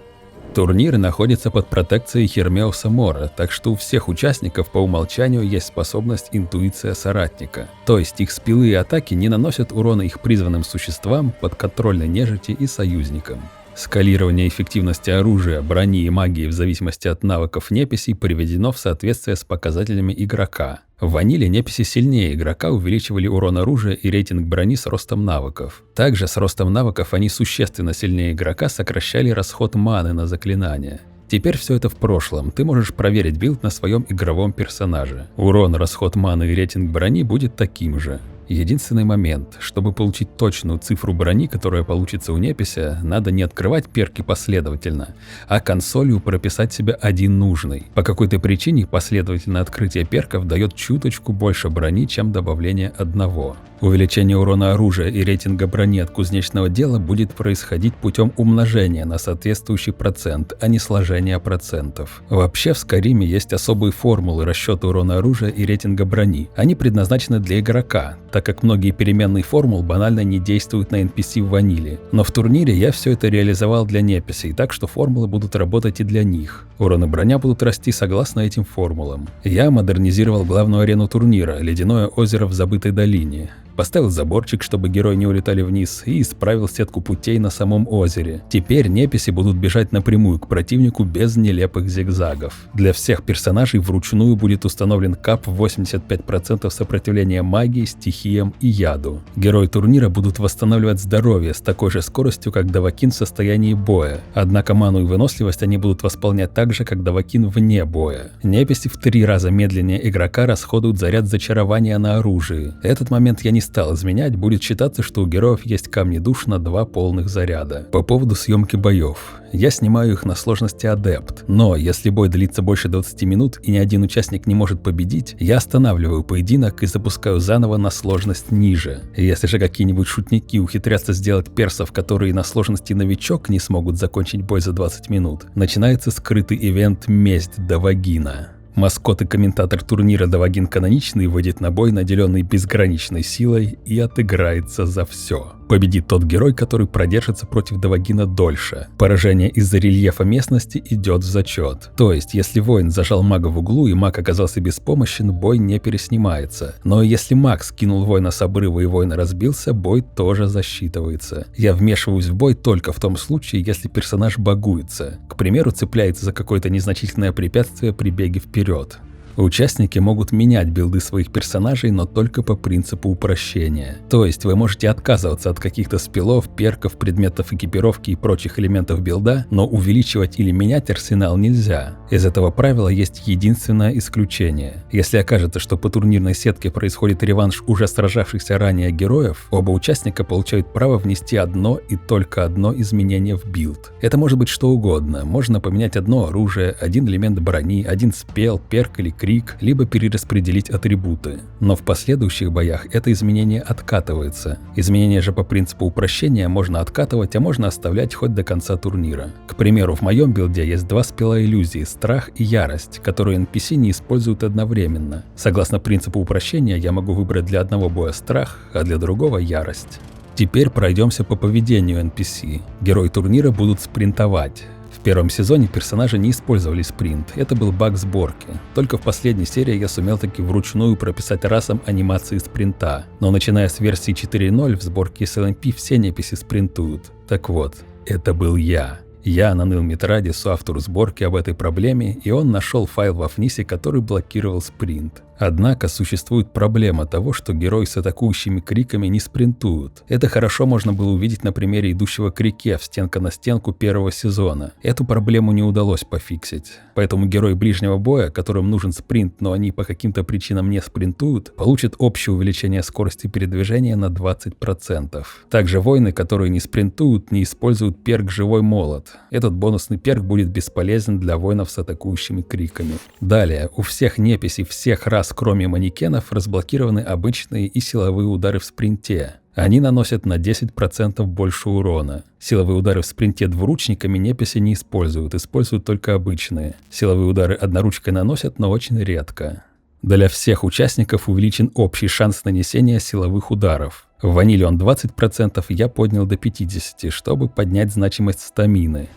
Speaker 1: Турнир находится под протекцией Хермеуса Мора, так что у всех участников по умолчанию есть способность интуиция соратника. То есть их спилы и атаки не наносят урона их призванным существам, подконтрольной нежити и союзникам. Скалирование эффективности оружия, брони и магии в зависимости от навыков неписей приведено в соответствие с показателями игрока. В ваниле неписи сильнее игрока увеличивали урон оружия и рейтинг брони с ростом навыков. Также с ростом навыков они существенно сильнее игрока сокращали расход маны на заклинания. Теперь все это в прошлом, ты можешь проверить билд на своем игровом персонаже. Урон, расход маны и рейтинг брони будет таким же. Единственный момент, чтобы получить точную цифру брони, которая получится у непися, надо не открывать перки последовательно, а консолью прописать себе один нужный. По какой-то причине последовательное открытие перков дает чуточку больше брони, чем добавление одного. Увеличение урона оружия и рейтинга брони от кузнечного дела будет происходить путем умножения на соответствующий процент, а не сложения процентов. Вообще в Скайриме есть особые формулы расчета урона оружия и рейтинга брони. Они предназначены для игрока, так как многие переменные формул банально не действуют на NPC в ваниле. Но в турнире я все это реализовал для неписей, так что формулы будут работать и для них. Урон и броня будут расти согласно этим формулам. Я модернизировал главную арену турнира – Ледяное озеро в Забытой долине. Поставил заборчик, чтобы герои не улетали вниз, и исправил сетку путей на самом озере. Теперь неписи будут бежать напрямую к противнику без нелепых зигзагов. Для всех персонажей вручную будет установлен кап в 85% сопротивления магии, стихиям и яду. Герои турнира будут восстанавливать здоровье с такой же скоростью, как Давакин в состоянии боя. Однако ману и выносливость они будут восполнять так же, как Давакин вне боя. Неписи в 3 раза медленнее игрока расходуют заряд зачарования на оружие. Этот момент я не стал изменять, будет считаться, что у героев есть камни душ на 2 полных заряда. По поводу съемки боев. Я снимаю их на сложности адепт, но если бой длится больше 20 минут и ни один участник не может победить, я останавливаю поединок и запускаю заново на сложность ниже. Если же какие-нибудь шутники ухитрятся сделать персов, которые на сложности новичок не смогут закончить бой за 20 минут, начинается скрытый ивент «Месть Давагина». Маскот и комментатор турнира Давагин Каноничный выйдет на бой, наделенный безграничной силой, и отыграется за все. Победит тот герой, который продержится против Давагина дольше. Поражение из-за рельефа местности идет в зачет. То есть, если воин зажал мага в углу и маг оказался беспомощен, бой не переснимается. Но если маг скинул воина с обрыва и воин разбился, бой тоже засчитывается. Я вмешиваюсь в бой только в том случае, если персонаж багуется. К примеру, цепляется за какое-то незначительное препятствие при беге вперед. Участники могут менять билды своих персонажей, но только по принципу упрощения. То есть вы можете отказываться от каких-то спилов, перков, предметов экипировки и прочих элементов билда, но увеличивать или менять арсенал нельзя. Из этого правила есть единственное исключение. Если окажется, что по турнирной сетке происходит реванш уже сражавшихся ранее героев, оба участника получают право внести одно и только одно изменение в билд. Это может быть что угодно. Можно поменять одно оружие, один элемент брони, один спел, перк или крик, либо перераспределить атрибуты. Но в последующих боях это изменение откатывается. Изменение же по принципу упрощения можно откатывать, а можно оставлять хоть до конца турнира. К примеру, в моем билде есть 2 спела иллюзии – страх и ярость, которые NPC не используют одновременно. Согласно принципу упрощения, я могу выбрать для одного боя страх, а для другого ярость. Теперь пройдемся по поведению NPC. Герои турнира будут спринтовать. В первом сезоне персонажи не использовали спринт, это был баг сборки. Только в последней серии я сумел таки вручную прописать расам анимации спринта. Но начиная с версии 4.0 в сборке SLMP все неписи спринтуют. Так вот, это был я. Я наныл Митрадису, автору сборки, об этой проблеме, и он нашел файл во ФНИСе, который блокировал спринт. Однако существует проблема того, что герои с атакующими криками не спринтуют. Это хорошо можно было увидеть на примере идущего к реке в стенка на стенку первого сезона. Эту проблему не удалось пофиксить. Поэтому герои ближнего боя, которым нужен спринт, но они по каким-то причинам не спринтуют, получат общее увеличение скорости передвижения на 20%. Также воины, которые не спринтуют, не используют перк «Живой молот». Этот бонусный перк будет бесполезен для воинов с атакующими криками. Далее, у всех неписей всех рас, кроме манекенов, разблокированы обычные и силовые удары в спринте. Они наносят на 10% больше урона. Силовые удары в спринте двуручниками неписи не используют только обычные. Силовые удары одноручкой наносят, но очень редко. Для всех участников увеличен общий шанс нанесения силовых ударов. В ваниле он 20%, я поднял до 50%, чтобы поднять значимость стамины.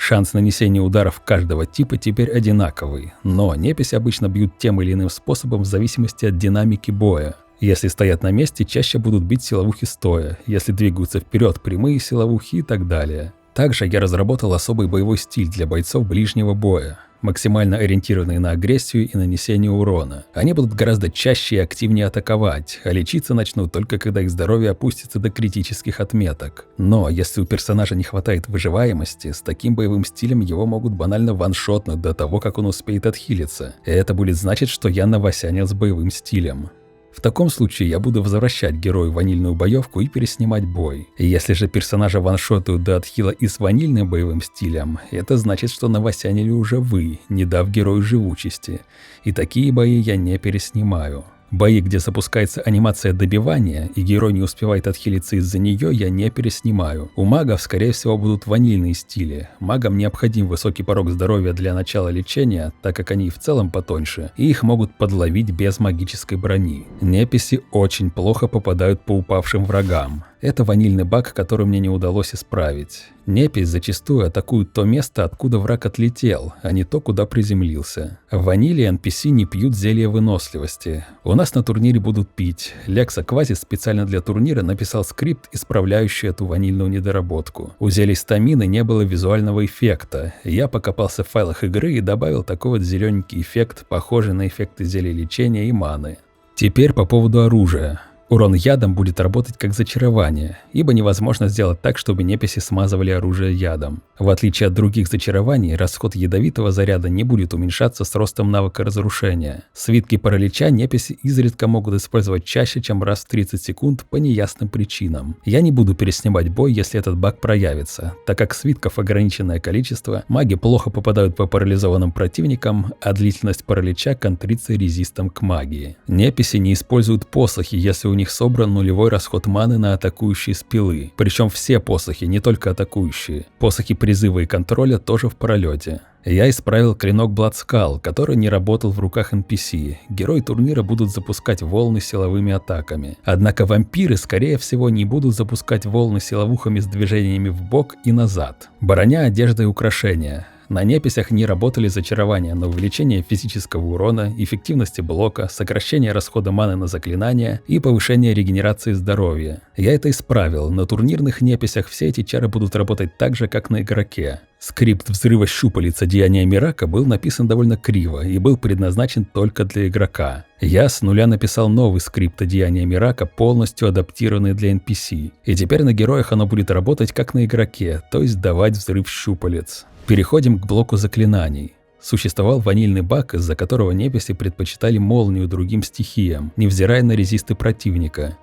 Speaker 1: Шанс нанесения ударов каждого типа теперь одинаковый, но неписи обычно бьют тем или иным способом в зависимости от динамики боя. Если стоят на месте, чаще будут бить силовухи стоя, если двигаются вперед, прямые силовухи и так далее. Также я разработал особый боевой стиль для бойцов ближнего боя, максимально ориентированные на агрессию и нанесение урона. Они будут гораздо чаще и активнее атаковать, а лечиться начнут только когда их здоровье опустится до критических отметок. Но если у персонажа не хватает выживаемости, с таким боевым стилем его могут банально ваншотнуть до того, как он успеет отхилиться. И это будет значить, что я навосянил с боевым стилем. В таком случае я буду возвращать герою ванильную боевку и переснимать бой. Если же персонажа ваншотают до отхила и с ванильным боевым стилем, это значит, что навосянили уже вы, не дав герою живучести. И такие бои я не переснимаю. Бои, где запускается анимация добивания, и герой не успевает отхилиться из-за нее, я не переснимаю. У магов, скорее всего, будут ванильные стили. Магам необходим высокий порог здоровья для начала лечения, так как они в целом потоньше, и их могут подловить без магической брони. Неписи очень плохо попадают по упавшим врагам. Это ванильный баг, который мне не удалось исправить. Непись зачастую атакует то место, откуда враг отлетел, а не то, куда приземлился. В ваниле NPC не пьют зелья выносливости. У нас на турнире будут пить. Лекса Квазис специально для турнира написал скрипт, исправляющий эту ванильную недоработку. У зелий стамины не было визуального эффекта. Я покопался в файлах игры и добавил такой вот зелененький эффект, похожий на эффекты зелий лечения и маны. Теперь по поводу оружия. Урон ядом будет работать как зачарование, ибо невозможно сделать так, чтобы неписи смазывали оружие ядом. В отличие от других зачарований, расход ядовитого заряда не будет уменьшаться с ростом навыка разрушения. Свитки паралича неписи изредка могут использовать чаще, чем раз в 30 секунд по неясным причинам. Я не буду переснимать бой, если этот баг проявится, так как свитков ограниченное количество, маги плохо попадают по парализованным противникам, а длительность паралича контрится резистом к магии. Неписи не используют посохи, если у них собран нулевой расход маны на атакующие спилы. Причем все посохи, не только атакующие. Посохи призыва и контроля тоже в пролете. Я исправил клинок Bloodskal, который не работал в руках NPC. Герои турнира будут запускать волны силовыми атаками. Однако вампиры, скорее всего, не будут запускать волны силовухами с движениями в бок и назад. Броня, одежда и украшения. На неписях не работали зачарования на увеличение физического урона, эффективности блока, сокращение расхода маны на заклинания и повышение регенерации здоровья. Я это исправил, на турнирных неписях все эти чары будут работать так же, как на игроке. Скрипт взрыва щупалец Одеяния Мирака был написан довольно криво и был предназначен только для игрока. Я с нуля написал новый скрипт Одеяния Мирака, полностью адаптированный для NPC. И теперь на героях оно будет работать как на игроке, то есть давать взрыв щупалец. Переходим к блоку заклинаний. Существовал ванильный баг, из-за которого неписи предпочитали молнию другим стихиям, невзирая на резисты противника.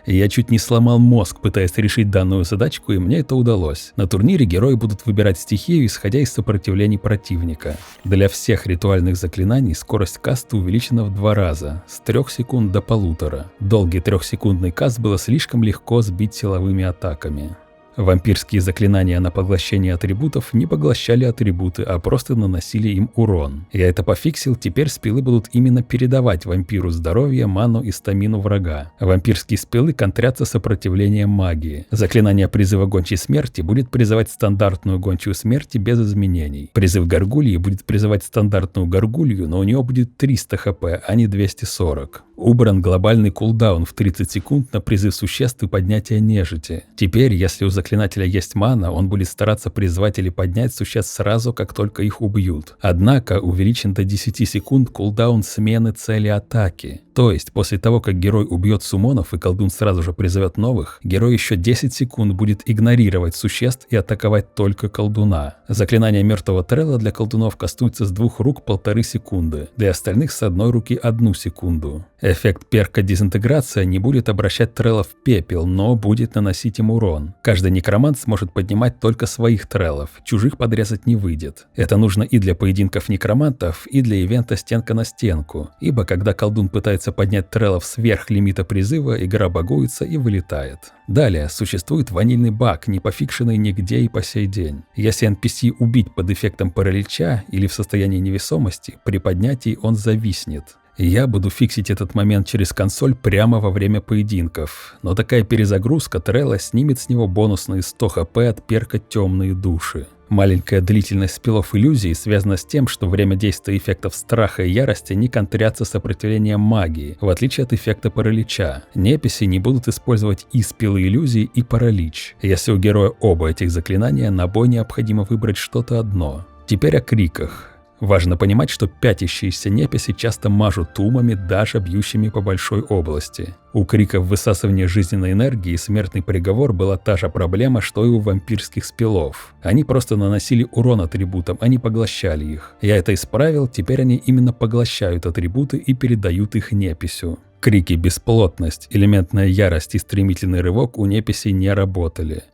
Speaker 1: Я чуть не сломал мозг, пытаясь решить данную задачку, и мне это удалось. На турнире герои будут выбирать стихию, исходя из сопротивлений противника. Для всех ритуальных заклинаний скорость каста увеличена в 2 раза, с 3 секунд до 1,5. Долгий 3-секундный каст было слишком легко сбить силовыми атаками. Вампирские заклинания на поглощение атрибутов не поглощали атрибуты, а просто наносили им урон. Я это пофиксил, теперь спилы будут именно передавать вампиру здоровье, ману и стамину врага. Вампирские спилы контрятся сопротивлением магии. Заклинание призыва гончей смерти будет призывать стандартную гончую смерти без изменений. Призыв горгульи будет призывать стандартную горгулью, но у нее будет 300 хп, а не 240. Убран глобальный кулдаун в 30 секунд на призыв существ и поднятие нежити. Теперь, если у заклинания заклинателя есть мана, он будет стараться призвать или поднять существ сразу, как только их убьют. Однако увеличен до 10 секунд кулдаун смены цели атаки. То есть, после того, как герой убьет суммонов и колдун сразу же призовет новых, герой еще 10 секунд будет игнорировать существ и атаковать только колдуна. Заклинание мертвого трелла для колдунов кастуется с 2 рук 1,5 секунды, для остальных с 1 руки 1 секунду. Эффект перка дезинтеграция не будет обращать трелла в пепел, но будет наносить им урон. Каждый некромант сможет поднимать только своих треллов, чужих подрезать не выйдет. Это нужно и для поединков некромантов, и для ивента стенка на стенку, ибо когда колдун пытается поднять треллов сверх лимита призыва, игра багуется и вылетает. Далее существует ванильный баг, не пофикшенный нигде и по сей день. Если NPC убить под эффектом паралича или в состоянии невесомости, при поднятии он зависнет. Я буду фиксить этот момент через консоль прямо во время поединков, но такая перезагрузка трелла снимет с него бонусные 100 хп от перка «Темные души». Маленькая длительность спелов иллюзии связана с тем, что время действия эффектов страха и ярости не контрятся сопротивлением магии, в отличие от эффекта паралича. Неписи не будут использовать и спелы иллюзии, и паралич. Если у героя оба этих заклинания, на бой необходимо выбрать что-то одно. Теперь о криках. Важно понимать, что пятящиеся неписи часто мажут тумами, даже бьющими по большой области. У криков высасывания жизненной энергии и смертный приговор была та же проблема, что и у вампирских спелов. Они просто наносили урон атрибутам, а не поглощали их. Я это исправил, теперь они именно поглощают атрибуты и передают их неписю. Крики «Бесплотность», «Элементная ярость» и «Стремительный рывок» у неписей не работали.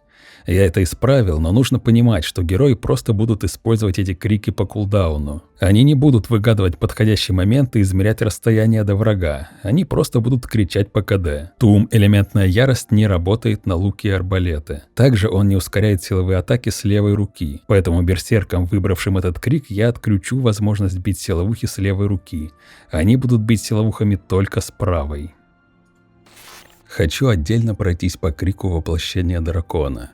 Speaker 1: Я это исправил, но нужно понимать, что герои просто будут использовать эти крики по кулдауну. Они не будут выгадывать подходящий момент и измерять расстояние до врага. Они просто будут кричать по КД. Тум «Элементная ярость» не работает на луки и арбалеты. Также он не ускоряет силовые атаки с левой руки. Поэтому берсеркам, выбравшим этот крик, я отключу возможность бить силовухи с левой руки. Они будут бить силовухами только с правой. Хочу отдельно пройтись по крику воплощения дракона.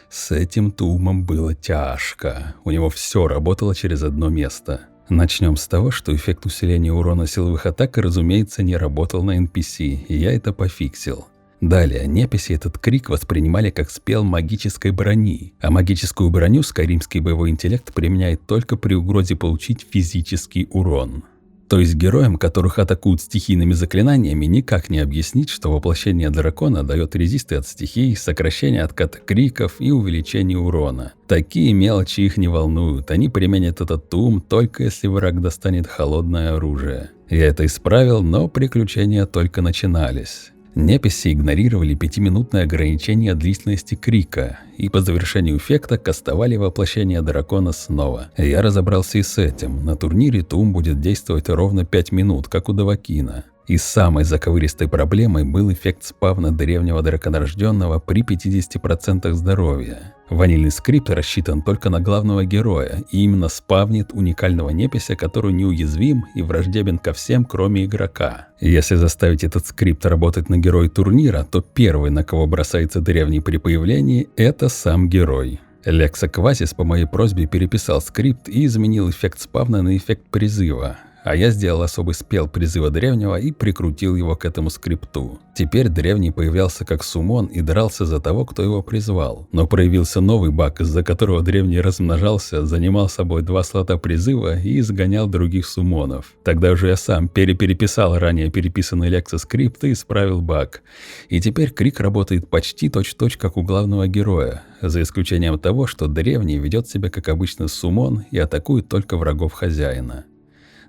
Speaker 1: С этим тумом было тяжко. У него все работало через одно место. Начнем с того, что эффект усиления урона силовых атак, разумеется, не работал на NPC, и я это пофиксил. Далее, неписи этот крик воспринимали как спел магической брони, а магическую броню скайримский боевой интеллект применяет только при угрозе получить физический урон. То есть героям, которых атакуют стихийными заклинаниями, никак не объяснить, что воплощение дракона дает резисты от стихий, сокращение отката криков и увеличение урона. Такие мелочи их не волнуют, они применят этот тум только если враг достанет холодное оружие. Я это исправил, но приключения только начинались. Неписи игнорировали 5-минутное ограничение длительности крика, и по завершению эффекта кастовали воплощение дракона снова. Я разобрался и с этим. На турнире тум будет действовать ровно 5 минут, как у Давакина. И самой заковыристой проблемой был эффект спавна древнего драконорожденного при 50% здоровья. Ванильный скрипт рассчитан только на главного героя и именно спавнит уникального непися, который неуязвим и враждебен ко всем, кроме игрока. Если заставить этот скрипт работать на герое турнира, то первый, на кого бросается древний при появлении, это сам герой. Лекса Квасис по моей просьбе переписал скрипт и изменил эффект спавна на эффект призыва. А я сделал особый спел призыва древнего и прикрутил его к этому скрипту. Теперь древний появлялся как суммон и дрался за того, кто его призвал. Но проявился новый баг, из-за которого древний размножался, занимал собой 2 слота призыва и изгонял других суммонов. Тогда уже я сам переписал ранее переписанный Лекса скрипт и исправил баг. И теперь крик работает почти точь-в-точь, как у главного героя, за исключением того, что древний ведет себя как обычный суммон и атакует только врагов хозяина.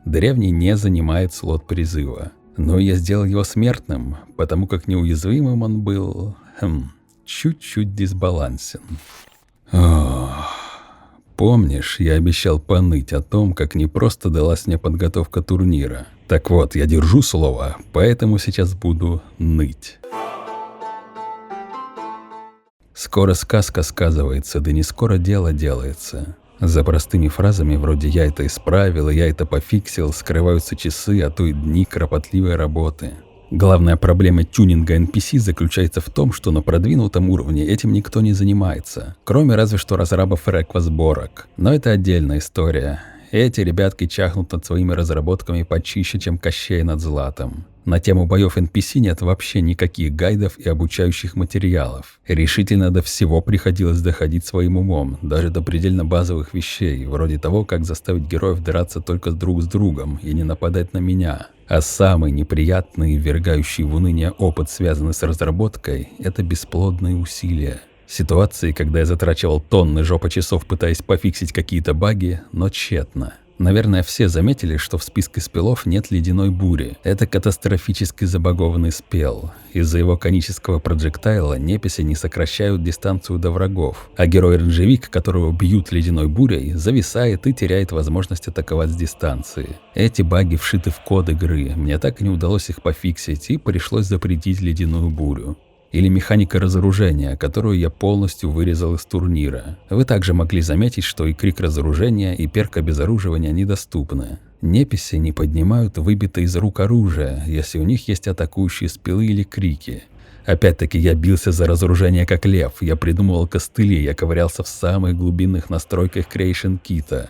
Speaker 1: Древний не занимает слот призыва. Но я сделал его смертным, потому как неуязвимым он был чуть-чуть дисбалансен. Помнишь, я обещал поныть о том, как непросто далась мне подготовка турнира? Так вот, я держу слово, поэтому сейчас буду ныть. Скоро сказка сказывается, да не скоро дело делается. За простыми фразами вроде «я это исправил», «я это пофиксил» скрываются часы, а то и дни кропотливой работы. Главная проблема тюнинга NPC заключается в том, что на продвинутом уровне этим никто не занимается, кроме разве что разрабов реквасборок. Но это отдельная история. Эти ребятки чахнут над своими разработками почище, чем Кощей над златом. На тему боев NPC нет вообще никаких гайдов и обучающих материалов. Решительно до всего приходилось доходить своим умом, даже до предельно базовых вещей, вроде того, как заставить героев драться только друг с другом и не нападать на меня. А самый неприятный и ввергающий в уныние опыт, связанный с разработкой, это бесплодные усилия. Ситуации, когда я затрачивал тонны жопочасов, пытаясь пофиксить какие-то баги, но тщетно. Наверное, все заметили, что в списке спелов нет ледяной бури. Это катастрофически забагованный спел. Из-за его конического проджектайла неписи не сокращают дистанцию до врагов, а герой-ренжевик, которого бьют ледяной бурей, зависает и теряет возможность атаковать с дистанции. Эти баги вшиты в код игры, мне так и не удалось их пофиксить, и пришлось запретить ледяную бурю. Или механика разоружения, которую я полностью вырезал из турнира. Вы также могли заметить, что и крик разоружения, и перк обезоруживания недоступны. Неписи не поднимают выбитое из рук оружие, если у них есть атакующие спелы или крики. Опять-таки я бился за разоружение как лев, я придумывал костыли, я ковырялся в самых глубинных настройках Creation Kit'а.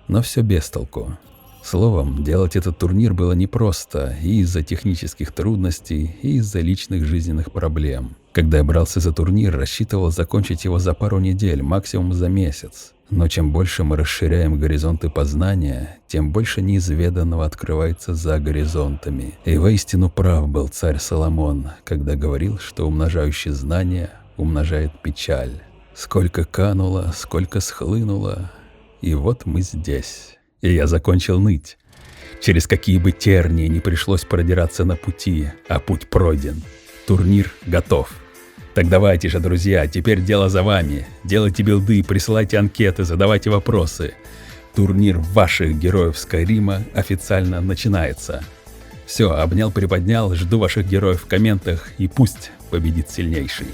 Speaker 1: Но все без толку. Словом, делать этот турнир было непросто и из-за технических трудностей, и из-за личных жизненных проблем. Когда я брался за турнир, рассчитывал закончить его за пару недель, максимум за месяц. Но чем больше мы расширяем горизонты познания, тем больше неизведанного открывается за горизонтами. И воистину прав был царь Соломон, когда говорил, что умножающий знания умножает печаль. Сколько кануло, сколько схлынуло, и вот мы здесь. И я закончил ныть. Через какие бы тернии не пришлось продираться на пути, а путь пройден. Турнир готов. Так давайте же, друзья, теперь дело за вами. Делайте билды, присылайте анкеты, задавайте вопросы. Турнир ваших героев Скайрима официально начинается. Все, обнял, приподнял, жду ваших героев в комментах, и пусть победит сильнейший.